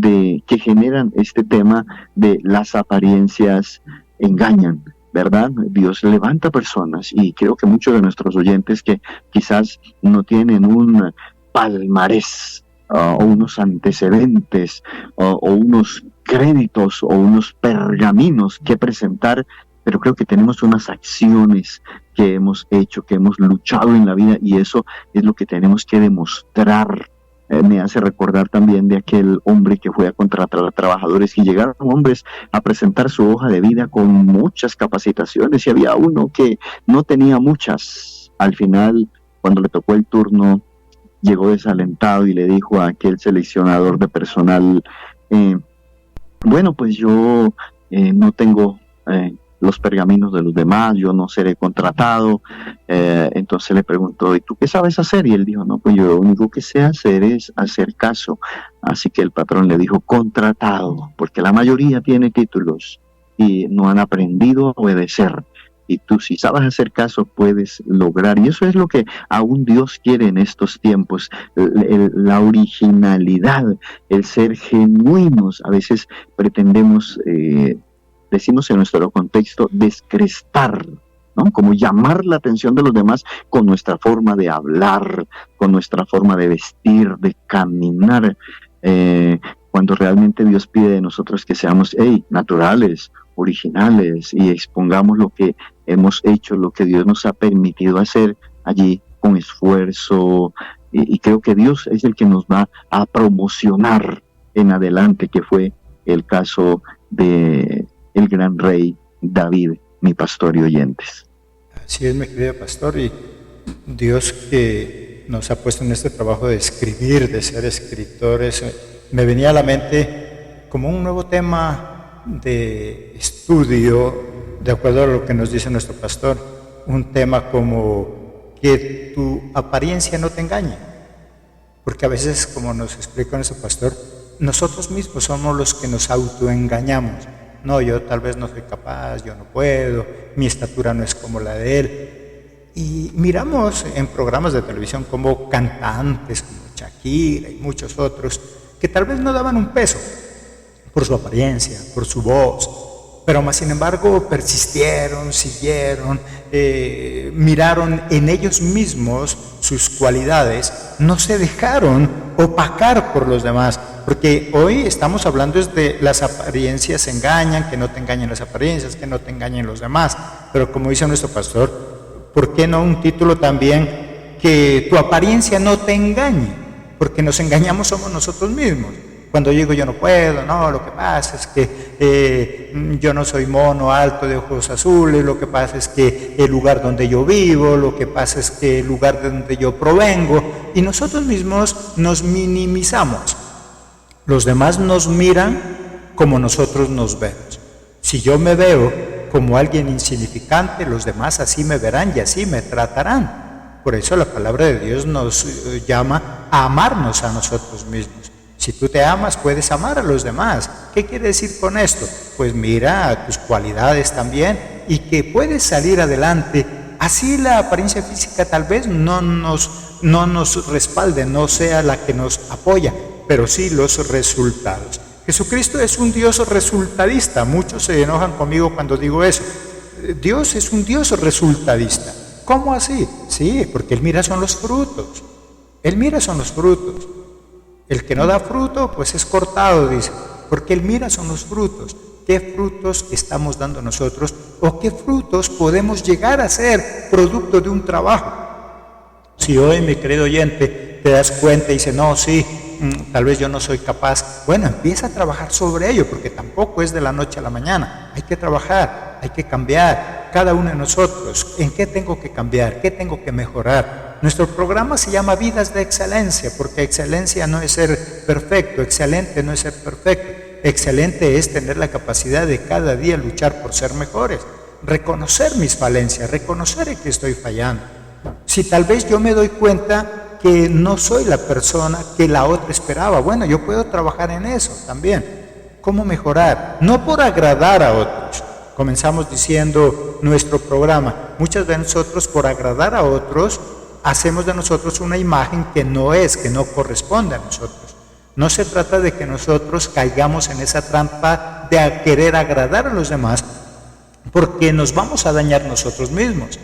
que generan este tema de las apariencias engañan, ¿verdad? Dios levanta personas, y creo que muchos de nuestros oyentes que quizás no tienen un palmarés, o unos antecedentes, o unos créditos, o unos pergaminos que presentar, pero creo que tenemos unas acciones que hemos hecho, que hemos luchado en la vida, y eso es lo que tenemos que demostrar. Me hace recordar también de aquel hombre que fue a contratar a trabajadores, y llegaron hombres a presentar su hoja de vida con muchas capacitaciones, y había uno que no tenía muchas. Al final, cuando le tocó el turno, llegó desalentado y le dijo a aquel seleccionador de personal, bueno, pues yo no tengo los pergaminos de los demás, yo no seré contratado. Entonces le preguntó, ¿y tú qué sabes hacer? Y él dijo, no, pues yo lo único que sé hacer es hacer caso. Así que el patrón le dijo, contratado, porque la mayoría tiene títulos y no han aprendido a obedecer. Y tú, si sabes hacer caso, puedes lograr. Y eso es lo que aún Dios quiere en estos tiempos, la originalidad, el ser genuinos. A veces pretendemos, decimos en nuestro contexto, descrestar, ¿no? Como llamar la atención de los demás con nuestra forma de hablar, con nuestra forma de vestir, de caminar, cuando realmente Dios pide de nosotros que seamos naturales, originales, y expongamos lo que hemos hecho, lo que Dios nos ha permitido hacer allí con esfuerzo, y creo que Dios es el que nos va a promocionar en adelante, que fue el caso de el gran rey David, mi pastor y oyentes. Así es, mi querido pastor, y Dios que nos ha puesto en este trabajo de escribir, de ser escritores, me venía a la mente como un nuevo tema de estudio, de acuerdo a lo que nos dice nuestro pastor, un tema como que tu apariencia no te engañe, porque a veces, como nos explica nuestro pastor, nosotros mismos somos los que nos autoengañamos. No, yo tal vez no soy capaz, yo no puedo, mi estatura no es como la de él. Y miramos en programas de televisión como cantantes, como Shakira y muchos otros, que tal vez no daban un peso por su apariencia, por su voz, pero más sin embargo persistieron, siguieron, miraron en ellos mismos sus cualidades, no se dejaron opacar por los demás, porque hoy estamos hablando de las apariencias engañan, que no te engañen las apariencias, que no te engañen los demás, pero como dice nuestro pastor, ¿por qué no un título también que tu apariencia no te engañe? Porque nos engañamos somos nosotros mismos. Cuando yo digo yo no puedo, no, lo que pasa es que yo no soy mono, alto, de ojos azules, lo que pasa es que el lugar donde yo vivo, lo que pasa es que el lugar de donde yo provengo, y nosotros mismos nos minimizamos. Los demás nos miran como nosotros nos vemos. Si yo me veo como alguien insignificante, los demás así me verán y así me tratarán. Por eso la palabra de Dios nos llama a amarnos a nosotros mismos. Si tú te amas, puedes amar a los demás. ¿Qué quiere decir con esto? Pues mira tus cualidades también y que puedes salir adelante. Así la apariencia física tal vez no nos respalde, no sea la que nos apoya, pero sí los resultados. Jesucristo es un Dios resultadista. Muchos se enojan conmigo cuando digo eso. Dios es un Dios resultadista. ¿Cómo así? Sí, porque Él mira son los frutos. Él mira son los frutos. El que no da fruto, pues es cortado, dice, porque Él mira son los frutos. ¿Qué frutos estamos dando nosotros? ¿O qué frutos podemos llegar a ser producto de un trabajo? Si hoy, mi querido oyente, te das cuenta y dices, no, sí, tal vez yo no soy capaz, bueno, empieza a trabajar sobre ello, porque tampoco es de la noche a la mañana. Hay que trabajar, hay que cambiar, cada uno de nosotros. ¿En qué tengo que cambiar? ¿Qué tengo que mejorar? Nuestro programa se llama Vidas de Excelencia, porque excelencia no es ser perfecto, excelente no es ser perfecto. Excelente es tener la capacidad de cada día luchar por ser mejores, reconocer mis falencias, reconocer en que estoy fallando. Si tal vez yo me doy cuenta que no soy la persona que la otra esperaba, bueno, yo puedo trabajar en eso también. ¿Cómo mejorar? No por agradar a otros. Comenzamos diciendo nuestro programa, muchas veces nosotros por agradar a otros hacemos de nosotros una imagen que no corresponde a nosotros. No se trata de que nosotros caigamos en esa trampa de querer agradar a los demás, porque nos vamos a dañar nosotros mismos.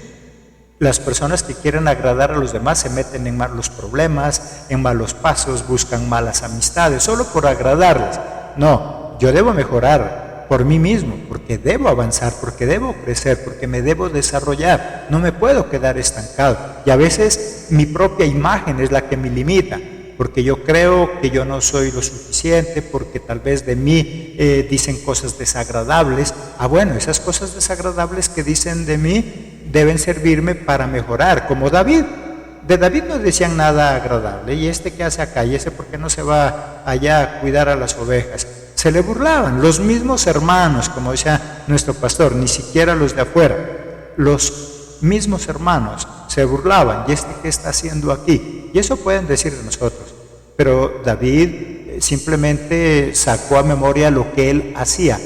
Las personas que quieren agradar a los demás se meten en malos problemas, en malos pasos, buscan malas amistades, solo por agradarles. No, yo debo mejorar por mí mismo, porque debo avanzar, porque debo crecer, porque me debo desarrollar. No me puedo quedar estancado. Y a veces mi propia imagen es la que me limita, porque yo creo que yo no soy lo suficiente, porque tal vez de mí dicen cosas desagradables. Bueno, esas cosas desagradables que dicen de mí deben servirme para mejorar, como David. de David no decían nada agradable. ¿Y este qué hace acá? ¿Y ese por qué no se va allá a cuidar a las ovejas? Se le burlaban, los mismos hermanos, como decía nuestro pastor, ni siquiera los de afuera. Los mismos hermanos se burlaban. ¿Y este qué está haciendo aquí? Y eso pueden decir de nosotros. Pero David simplemente sacó a memoria lo que él hacía.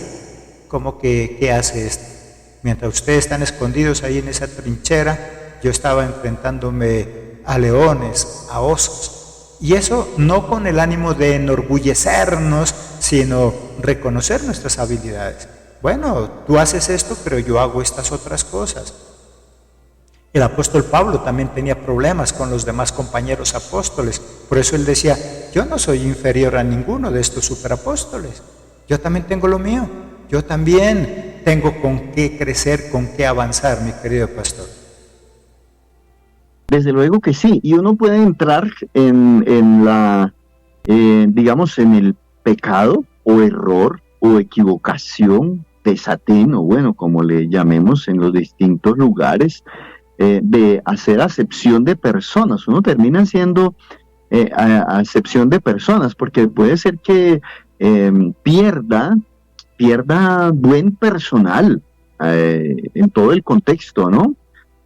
Como que, ¿qué hace este? Mientras ustedes están escondidos ahí en esa trinchera, yo estaba enfrentándome a leones, a osos. Y eso no con el ánimo de enorgullecernos, sino reconocer nuestras habilidades. Bueno, tú haces esto, pero yo hago estas otras cosas. El apóstol Pablo también tenía problemas con los demás compañeros apóstoles. Por eso él decía, yo no soy inferior a ninguno de estos superapóstoles. Yo también tengo lo mío. Yo también tengo con qué crecer, con qué avanzar, mi querido pastor. Desde luego que sí, y uno puede entrar en la, digamos, en el pecado o error o equivocación, desatino, bueno, como le llamemos en los distintos lugares, de hacer acepción de personas. Uno termina haciendo acepción de personas, porque puede ser que pierda buen personal en todo el contexto, ¿no?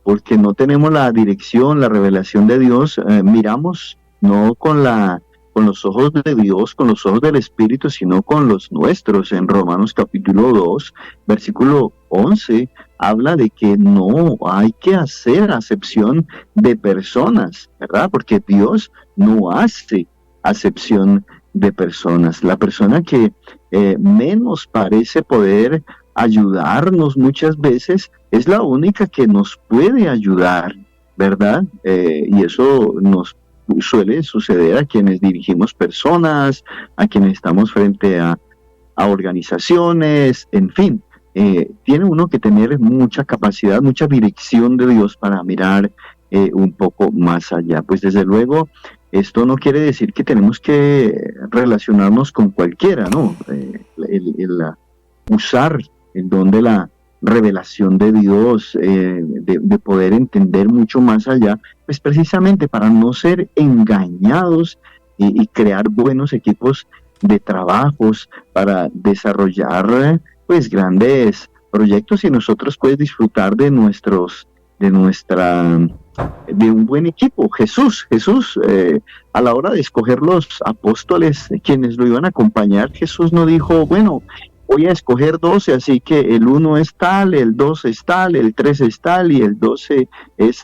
Porque no tenemos la dirección, la revelación de Dios, miramos no con los ojos de Dios, con los ojos del Espíritu, sino con los nuestros. En Romanos capítulo 2, versículo 11, habla de que no hay que hacer acepción de personas, ¿verdad? Porque Dios no hace acepción de personas. La persona que menos parece poder ayudarnos muchas veces es la única que nos puede ayudar, ¿verdad? Y eso nos suele suceder a quienes dirigimos personas, a quienes estamos frente a organizaciones, en fin. Tiene uno que tener mucha capacidad, mucha dirección de Dios para mirar un poco más allá. Pues desde luego, esto no quiere decir que tenemos que relacionarnos con cualquiera, ¿no? Usar el don de la revelación de Dios, de poder entender mucho más allá, pues precisamente para no ser engañados y crear buenos equipos de trabajos para desarrollar pues grandes proyectos y nosotros pues disfrutar de un buen equipo. Jesús, a la hora de escoger los apóstoles, quienes lo iban a acompañar, Jesús no dijo, bueno, voy a escoger 12, así que el 1 es tal, el 2 es tal, el 3 es tal y el 12 es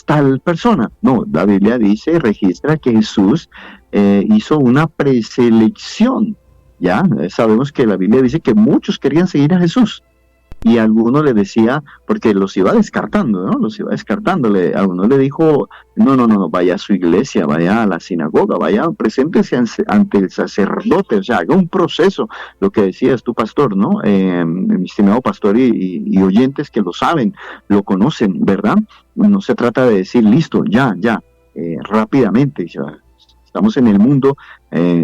tal persona. No, la Biblia dice, registra que Jesús hizo una preselección. Ya sabemos que la Biblia dice que muchos querían seguir a Jesús. Y a alguno le decía, porque los iba descartando, ¿no? A uno le dijo, no, vaya a su iglesia, vaya a la sinagoga, vaya, preséntese ante el sacerdote, o sea, haga un proceso, lo que decías tú, pastor, ¿no? Mi estimado pastor y oyentes que lo saben, lo conocen, ¿verdad? No se trata de decir, listo, ya, rápidamente, ya. Estamos en el mundo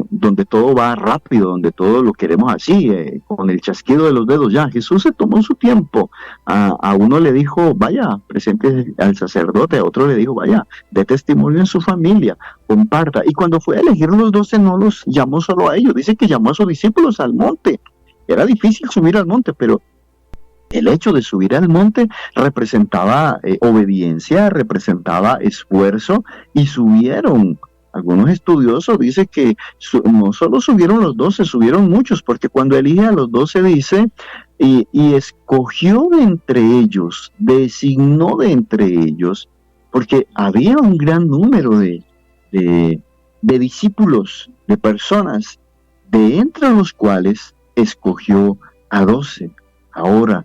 donde todo va rápido, donde todo lo queremos así, con el chasquido de los dedos. Ya, Jesús se tomó su tiempo. A uno le dijo, vaya, presente al sacerdote. A otro le dijo, vaya, dé testimonio en su familia, comparta. Y cuando fue a elegir los 12, no los llamó solo a ellos. Dice que llamó a sus discípulos al monte. Era difícil subir al monte, pero el hecho de subir al monte representaba obediencia, representaba esfuerzo, y subieron. Algunos estudiosos dicen que no solo subieron los 12, subieron muchos, porque cuando elige a los 12 dice, y escogió de entre ellos, designó de entre ellos, porque había un gran número de discípulos, de personas, de entre los cuales escogió a 12. Ahora,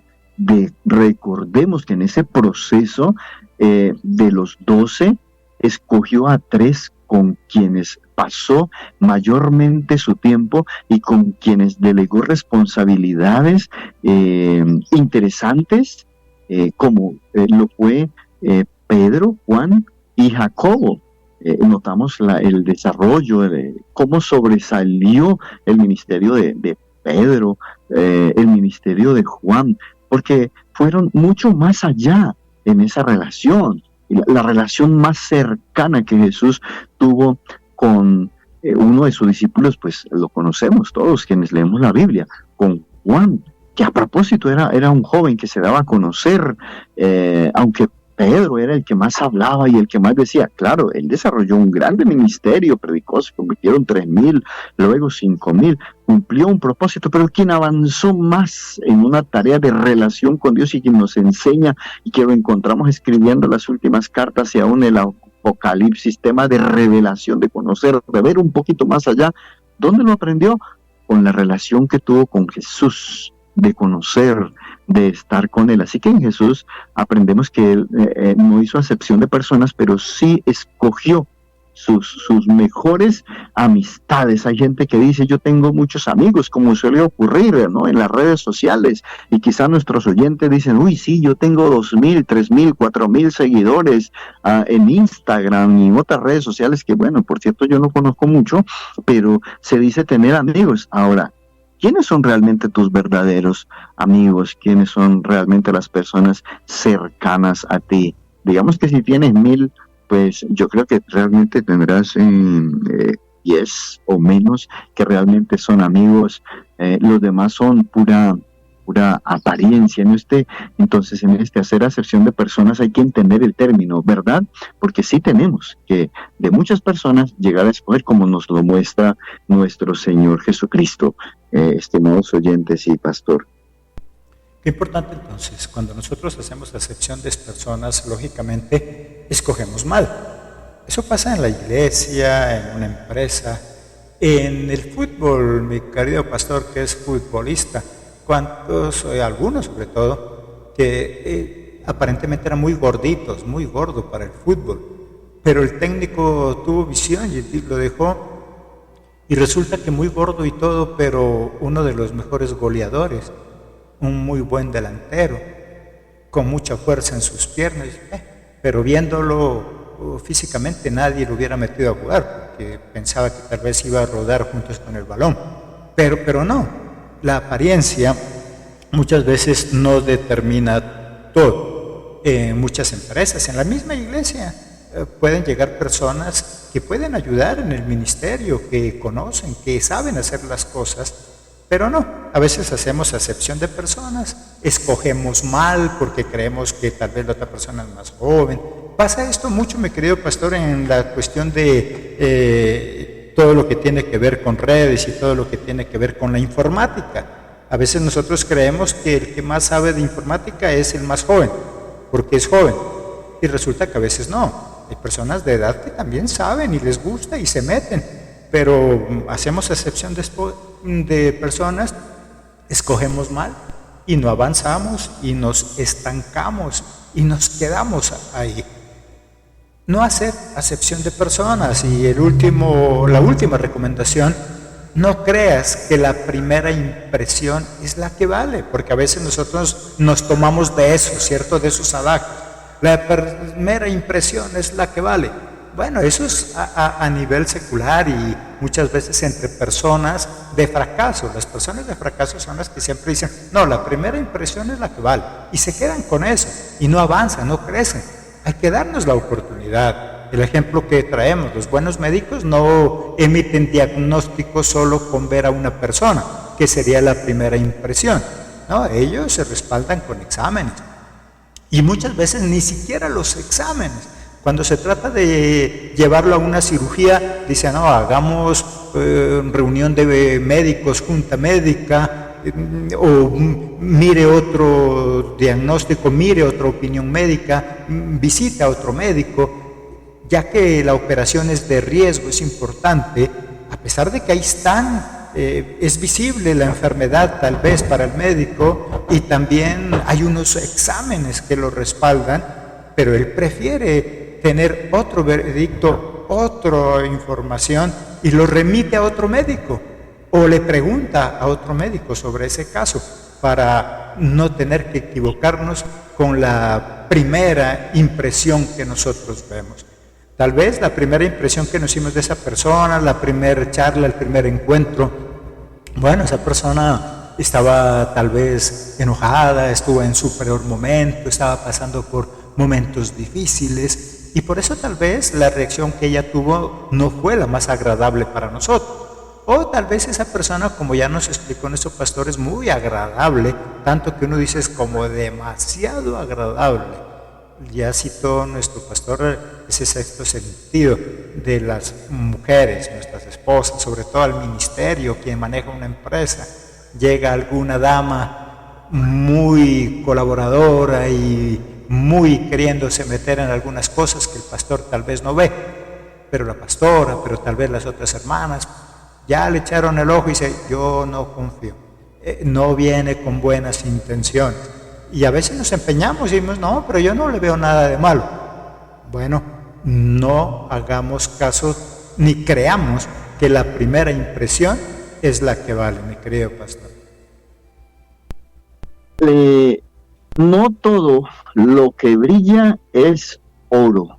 recordemos que en ese proceso de los 12, escogió a 3 con quienes pasó mayormente su tiempo y con quienes delegó responsabilidades interesantes, como lo fue Pedro, Juan y Jacobo. Notamos el desarrollo, cómo sobresalió el ministerio de Pedro, el ministerio de Juan, porque fueron mucho más allá en esa relación. la relación más cercana que Jesús tuvo con uno de sus discípulos, pues lo conocemos todos quienes leemos la Biblia, con Juan, que a propósito era un joven que se daba a conocer, aunque Pedro era el que más hablaba y el que más decía. Claro, él desarrolló un grande ministerio, predicó, se convirtieron 3,000, luego 5,000, cumplió un propósito, pero quien avanzó más en una tarea de relación con Dios y quien nos enseña y que lo encontramos escribiendo las últimas cartas y aún el Apocalipsis, tema de revelación, de conocer, de ver un poquito más allá. ¿Dónde lo aprendió? Con la relación que tuvo con Jesús, de conocer, de estar con Él. Así que en Jesús aprendemos que Él no hizo acepción de personas, pero sí escogió sus mejores amistades. Hay gente que dice, yo tengo muchos amigos, como suele ocurrir, ¿no?, en las redes sociales, y quizá nuestros oyentes dicen, uy, sí, yo tengo 2,000, 3,000, 4,000 seguidores en Instagram y en otras redes sociales que, bueno, por cierto, yo no conozco mucho, pero se dice tener amigos. Ahora, ¿quiénes son realmente tus verdaderos amigos? ¿Quiénes son realmente las personas cercanas a ti? Digamos que si tienes 1,000, pues yo creo que realmente tendrás 10 o menos que realmente son amigos. Los demás son pura apariencia. Entonces, en hacer acepción de personas hay que entender el término, ¿verdad? Porque sí tenemos que de muchas personas llegar a escoger, como nos lo muestra nuestro Señor Jesucristo, estimados oyentes y pastor. Qué importante entonces, cuando nosotros hacemos acepción de personas, lógicamente escogemos mal. Eso pasa en la iglesia, en una empresa, en el fútbol. Mi querido pastor, que es futbolista, algunos sobre todo, que aparentemente eran muy gorditos, muy gordo para el fútbol, pero el técnico tuvo visión y lo dejó, y resulta que muy gordo y todo, pero uno de los mejores goleadores, un muy buen delantero, con mucha fuerza en sus piernas, pero viéndolo físicamente nadie lo hubiera metido a jugar, porque pensaba que tal vez iba a rodar juntos con el balón, pero no, la apariencia muchas veces no determina todo. En muchas empresas, en la misma iglesia, pueden llegar personas que pueden ayudar en el ministerio, que conocen, que saben hacer las cosas, pero no, a veces hacemos acepción de personas, escogemos mal porque creemos que tal vez la otra persona es más joven. Pasa esto mucho, mi querido pastor, en la cuestión de todo lo que tiene que ver con redes y todo lo que tiene que ver con la informática. A veces nosotros creemos que el que más sabe de informática es el más joven, porque es joven, y resulta que a veces no. Hay personas de edad que también saben y les gusta y se meten, pero hacemos excepción de personas, escogemos mal y no avanzamos y nos estancamos y nos quedamos ahí. No hacer acepción de personas. Y la última recomendación, no creas que la primera impresión es la que vale, porque a veces nosotros nos tomamos de eso, ¿cierto? De esos adagios. La primera impresión es la que vale. Bueno, eso es a nivel secular y muchas veces entre personas de fracaso. Las personas de fracaso son las que siempre dicen, no, la primera impresión es la que vale. Y se quedan con eso y no avanzan, no crecen. Hay que darnos la oportunidad. El ejemplo que traemos, los buenos médicos no emiten diagnósticos solo con ver a una persona, que sería la primera impresión. No, ellos se respaldan con exámenes. Y muchas veces ni siquiera los exámenes. Cuando se trata de llevarlo a una cirugía, dicen, no, hagamos reunión de médicos, junta médica, o mire otro diagnóstico, mire otra opinión médica, visite a otro médico, ya que la operación es de riesgo, es importante, a pesar de que ahí están, es visible la enfermedad tal vez para el médico y también hay unos exámenes que lo respaldan, pero él prefiere tener otro veredicto, otra información y lo remite a otro médico o le pregunta a otro médico sobre ese caso para no tener que equivocarnos con la primera impresión que nosotros vemos. Tal vez la primera impresión que nos hicimos de esa persona, la primera charla, el primer encuentro, bueno, esa persona estaba tal vez enojada, estuvo en su peor momento, estaba pasando por momentos difíciles, y por eso tal vez la reacción que ella tuvo no fue la más agradable para nosotros. O tal vez esa persona, como ya nos explicó nuestro pastor, es muy agradable, tanto que uno dice es como demasiado agradable. Ya citó nuestro pastor ese sexto sentido de las mujeres, nuestras esposas, sobre todo al ministerio, quien maneja una empresa. Llega alguna dama muy colaboradora y muy queriéndose meter en algunas cosas que el pastor tal vez no ve, pero la pastora, pero tal vez las otras hermanas, ya le echaron el ojo y dice, yo no confío, no viene con buenas intenciones. Y a veces nos empeñamos y decimos, no, pero yo no le veo nada de malo. Bueno, no hagamos caso ni creamos que la primera impresión es la que vale, mi querido pastor. No todo lo que brilla es oro.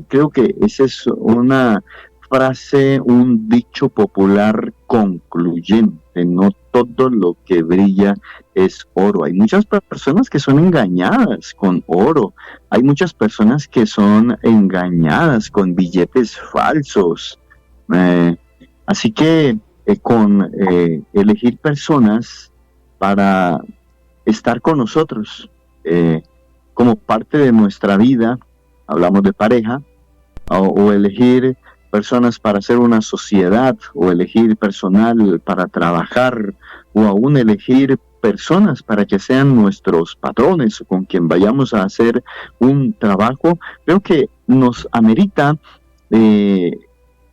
Creo que esa es una frase, un dicho popular concluyente. No todo lo que brilla es oro. Hay muchas personas que son engañadas con oro. Hay muchas personas que son engañadas con billetes falsos. Así que con elegir personas para estar con nosotros como parte de nuestra vida, hablamos de pareja, o elegir personas para hacer una sociedad, o elegir personal para trabajar, o aún elegir personas para que sean nuestros patrones o con quien vayamos a hacer un trabajo, creo que nos amerita, y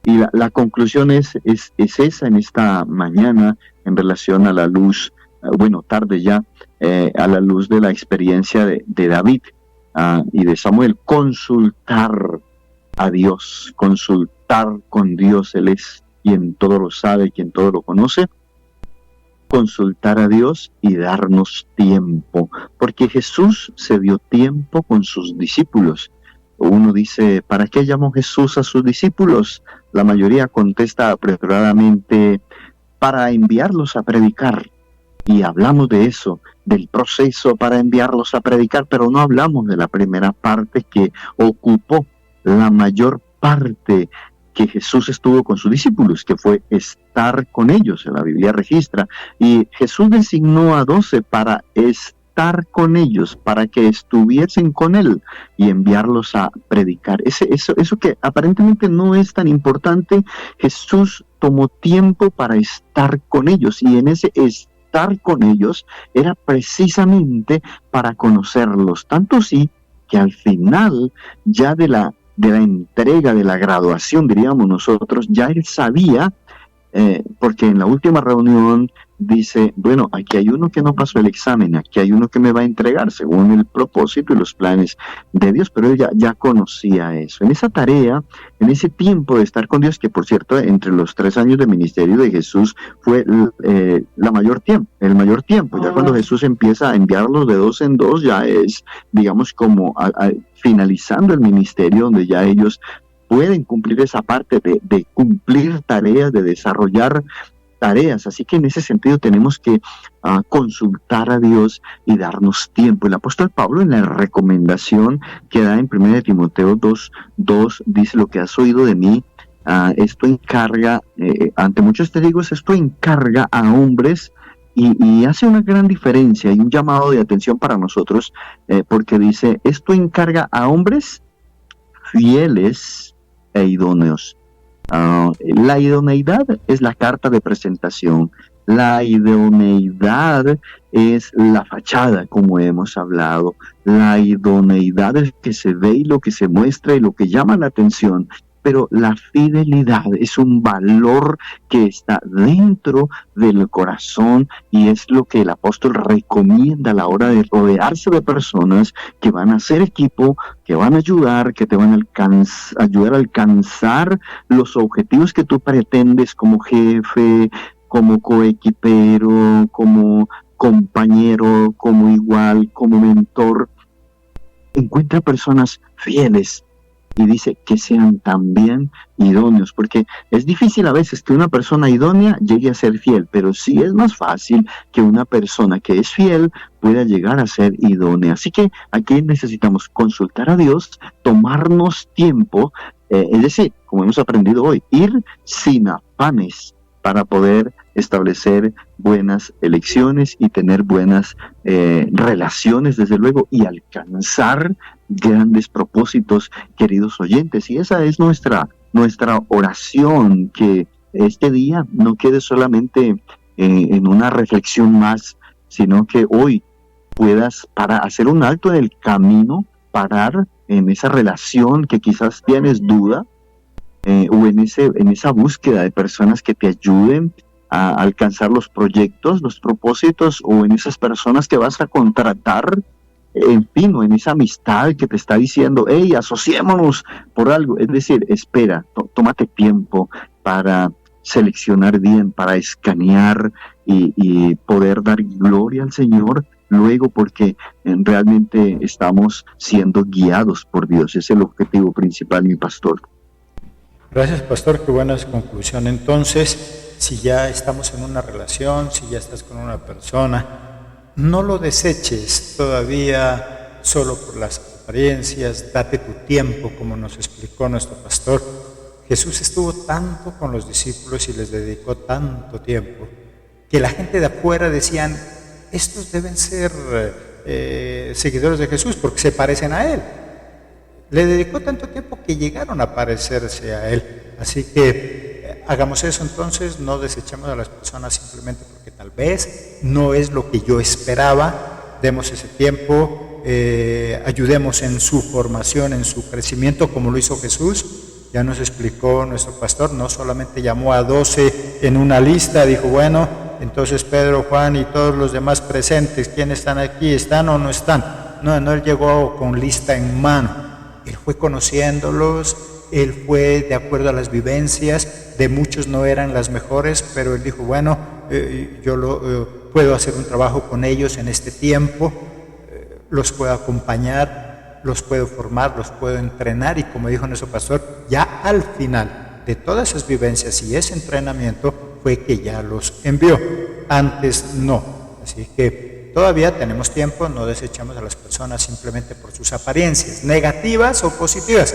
la conclusión es esa en esta mañana en relación a la luz, tarde ya, a la luz de la experiencia de David y de Samuel, consultar a Dios, consultar con Dios. Él es quien todo lo sabe, quien todo lo conoce. Consultar a Dios y darnos tiempo, porque Jesús se dio tiempo con sus discípulos. Uno dice, ¿para qué llamó Jesús a sus discípulos? La mayoría contesta apresuradamente, para enviarlos a predicar. Y hablamos de eso, del proceso para enviarlos a predicar, pero no hablamos de la primera parte que ocupó la mayor parte que Jesús estuvo con sus discípulos, que fue estar con ellos. La Biblia registra, y Jesús designó a 12 para estar con ellos, para que estuviesen con él y enviarlos a predicar. Eso que aparentemente no es tan importante, Jesús tomó tiempo para estar con ellos, y en ese estar con ellos era precisamente para conocerlos, tanto así que al final ya de la entrega, de la graduación, diríamos nosotros, ya él sabía, porque en la última reunión dice, bueno, aquí hay uno que no pasó el examen, aquí hay uno que me va a entregar según el propósito y los planes de Dios, pero él ya conocía eso. En esa tarea, en ese tiempo de estar con Dios, que por cierto, entre los 3 años de ministerio de Jesús fue el mayor tiempo. Ya cuando Jesús empieza a enviarlos de 2 en 2, ya es, digamos, como finalizando el ministerio, donde ya ellos pueden cumplir esa parte de cumplir tareas, de desarrollar tareas. Así que en ese sentido tenemos que consultar a Dios y darnos tiempo. El apóstol Pablo, en la recomendación que da en 1 Timoteo 2:2, dice, lo que has oído de mí, esto encarga, ante muchos testigos, esto encarga a hombres, y hace una gran diferencia y un llamado de atención para nosotros, porque dice, esto encarga a hombres fieles e idóneos. La idoneidad es la carta de presentación. La idoneidad es la fachada, como hemos hablado. La idoneidad es lo que se ve y lo que se muestra y lo que llama la atención. Pero la fidelidad es un valor que está dentro del corazón, y es lo que el apóstol recomienda a la hora de rodearse de personas que van a ser equipo, que van a ayudar, que te van a ayudar a alcanzar los objetivos que tú pretendes como jefe, como coequipero, como compañero, como igual, como mentor. Encuentra personas fieles y dice que sean también idóneos, porque es difícil a veces que una persona idónea llegue a ser fiel, pero sí es más fácil que una persona que es fiel pueda llegar a ser idónea. Así que aquí necesitamos consultar a Dios, tomarnos tiempo, es decir, como hemos aprendido hoy, ir sin afanes para poder establecer buenas elecciones y tener buenas relaciones, desde luego, y alcanzar grandes propósitos, queridos oyentes. Y esa es nuestra oración, que este día no quede solamente en una reflexión más, sino que hoy puedas para hacer un alto en el camino, parar en esa relación que quizás tienes duda, o en esa búsqueda de personas que te ayuden a alcanzar los proyectos, los propósitos, o en esas personas que vas a contratar, en fin, o en esa amistad que te está diciendo, hey, asociémonos por algo. Es decir, espera, tómate tiempo para seleccionar bien, para escanear y poder dar gloria al Señor luego, porque realmente estamos siendo guiados por Dios. Ese es el objetivo principal, mi pastor. Gracias, pastor, qué buena conclusión. Entonces, si ya estamos en una relación, si ya estás con una persona, no lo deseches todavía solo por las apariencias, date tu tiempo, como nos explicó nuestro pastor. Jesús estuvo tanto con los discípulos y les dedicó tanto tiempo, que la gente de afuera decían, estos deben ser seguidores de Jesús porque se parecen a Él. Le dedicó tanto tiempo que llegaron a parecerse a Él. Así que hagamos eso entonces, no desechemos a las personas simplemente porque tal vez no es lo que yo esperaba. Demos ese tiempo, ayudemos en su formación, en su crecimiento, como lo hizo Jesús. Ya nos explicó nuestro pastor, no solamente llamó a 12 en una lista, dijo, bueno, entonces Pedro, Juan y todos los demás presentes, ¿quiénes están aquí? ¿Están o no están? No, él llegó con lista en mano. Él fue conociéndolos, él fue de acuerdo a las vivencias, de muchos no eran las mejores, pero él dijo, bueno, puedo hacer un trabajo con ellos en este tiempo, los puedo acompañar, los puedo formar, los puedo entrenar, y como dijo nuestro pastor, ya al final de todas esas vivencias y ese entrenamiento fue que ya los envió, antes no. Así que todavía tenemos tiempo, no desechamos a las personas simplemente por sus apariencias, negativas o positivas.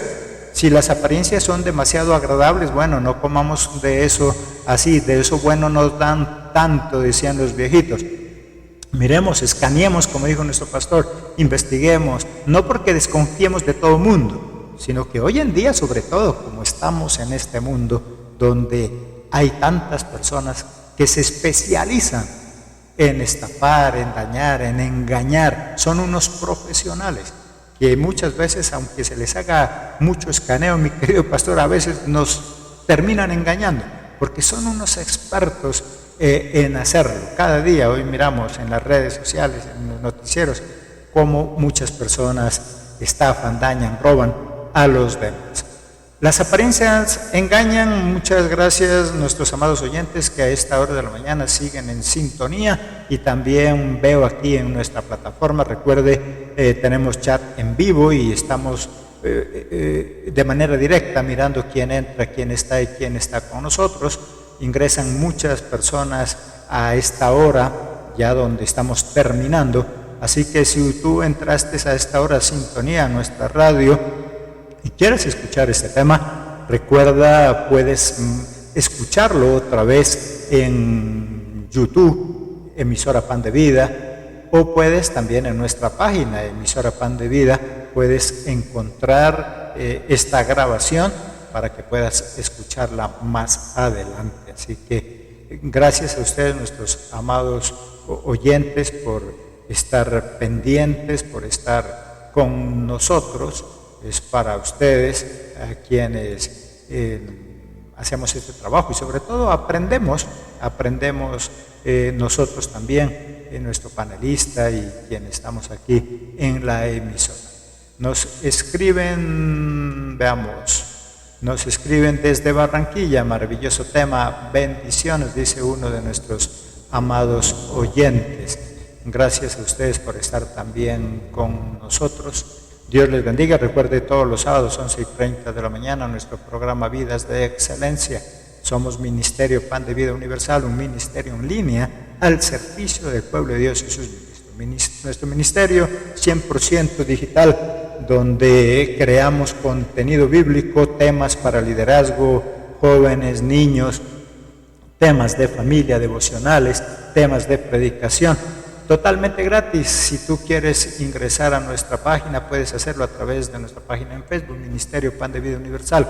Si las apariencias son demasiado agradables, bueno, no comamos de eso así, de eso bueno nos dan tanto, decían los viejitos. Miremos, escaneemos, como dijo nuestro pastor, investiguemos, no porque desconfiemos de todo mundo, sino que hoy en día, sobre todo, como estamos en este mundo donde hay tantas personas que se especializan en estafar, en dañar, en engañar, son unos profesionales que muchas veces, aunque se les haga mucho escaneo, mi querido pastor, a veces nos terminan engañando, porque son unos expertos en hacerlo. Cada día, hoy miramos en las redes sociales, en los noticieros, cómo muchas personas estafan, dañan, roban a los demás. Las apariencias engañan. Muchas gracias nuestros amados oyentes que a esta hora de la mañana siguen en sintonía, y también veo aquí en nuestra plataforma, recuerde, tenemos chat en vivo y estamos de manera directa mirando quién entra, quién está y quién está con nosotros. Ingresan muchas personas a esta hora, ya donde estamos terminando, así que si tú entraste a esta hora sintonía a nuestra radio y quieres escuchar este tema, recuerda, puedes escucharlo otra vez en YouTube, emisora Pan de Vida, o puedes también en nuestra página, emisora Pan de Vida, puedes encontrar esta grabación para que puedas escucharla más adelante. Así que gracias a ustedes, nuestros amados oyentes, por estar pendientes, por estar con nosotros. Es para ustedes, a quienes hacemos este trabajo, y sobre todo aprendemos nosotros también, nuestro panelista y quienes estamos aquí en la emisora. Nos escriben, nos escriben desde Barranquilla, maravilloso tema, bendiciones, dice uno de nuestros amados oyentes. Gracias a ustedes por estar también con nosotros. Dios les bendiga. Recuerde, todos los sábados 11:30 de la mañana nuestro programa Vidas de Excelencia. Somos Ministerio Pan de Vida Universal, un ministerio en línea al servicio del pueblo de Dios y sus ministros. Nuestro ministerio 100% digital, donde creamos contenido bíblico, temas para liderazgo, jóvenes, niños, temas de familia, devocionales, temas de predicación, totalmente gratis. Si tú quieres ingresar a nuestra página, puedes hacerlo a través de nuestra página en Facebook, Ministerio Pan de Vida Universal.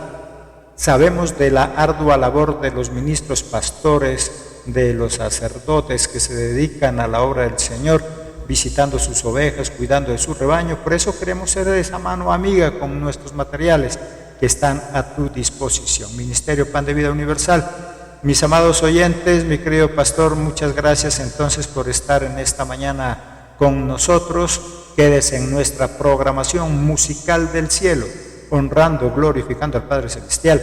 Sabemos de la ardua labor de los ministros pastores, de los sacerdotes que se dedican a la obra del Señor, visitando sus ovejas, cuidando de su rebaño. Por eso queremos ser de esa mano amiga con nuestros materiales que están a tu disposición. Ministerio Pan de Vida Universal. Mis amados oyentes, mi querido pastor, muchas gracias entonces por estar en esta mañana con nosotros. Quédese en nuestra programación musical del cielo, honrando, glorificando al Padre Celestial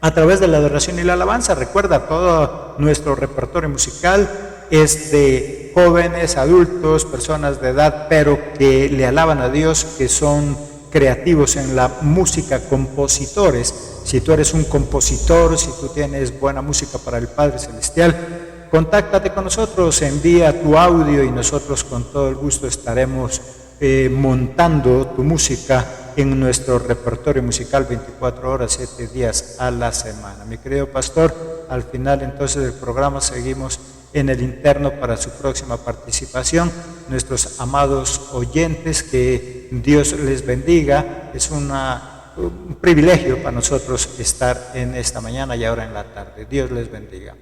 a través de la adoración y la alabanza. Recuerda, todo nuestro repertorio musical es de jóvenes, adultos, personas de edad, pero que le alaban a Dios, que son creativos en la música, compositores. Si tú eres un compositor, si tú tienes buena música para el Padre Celestial, contáctate con nosotros, envía tu audio y nosotros con todo el gusto estaremos montando tu música en nuestro repertorio musical 24 horas, 7 días a la semana. Mi querido pastor, al final entonces del programa seguimos en el interno para su próxima participación. Nuestros amados oyentes, que Dios les bendiga. Es un privilegio para nosotros estar en esta mañana y ahora en la tarde. Dios les bendiga.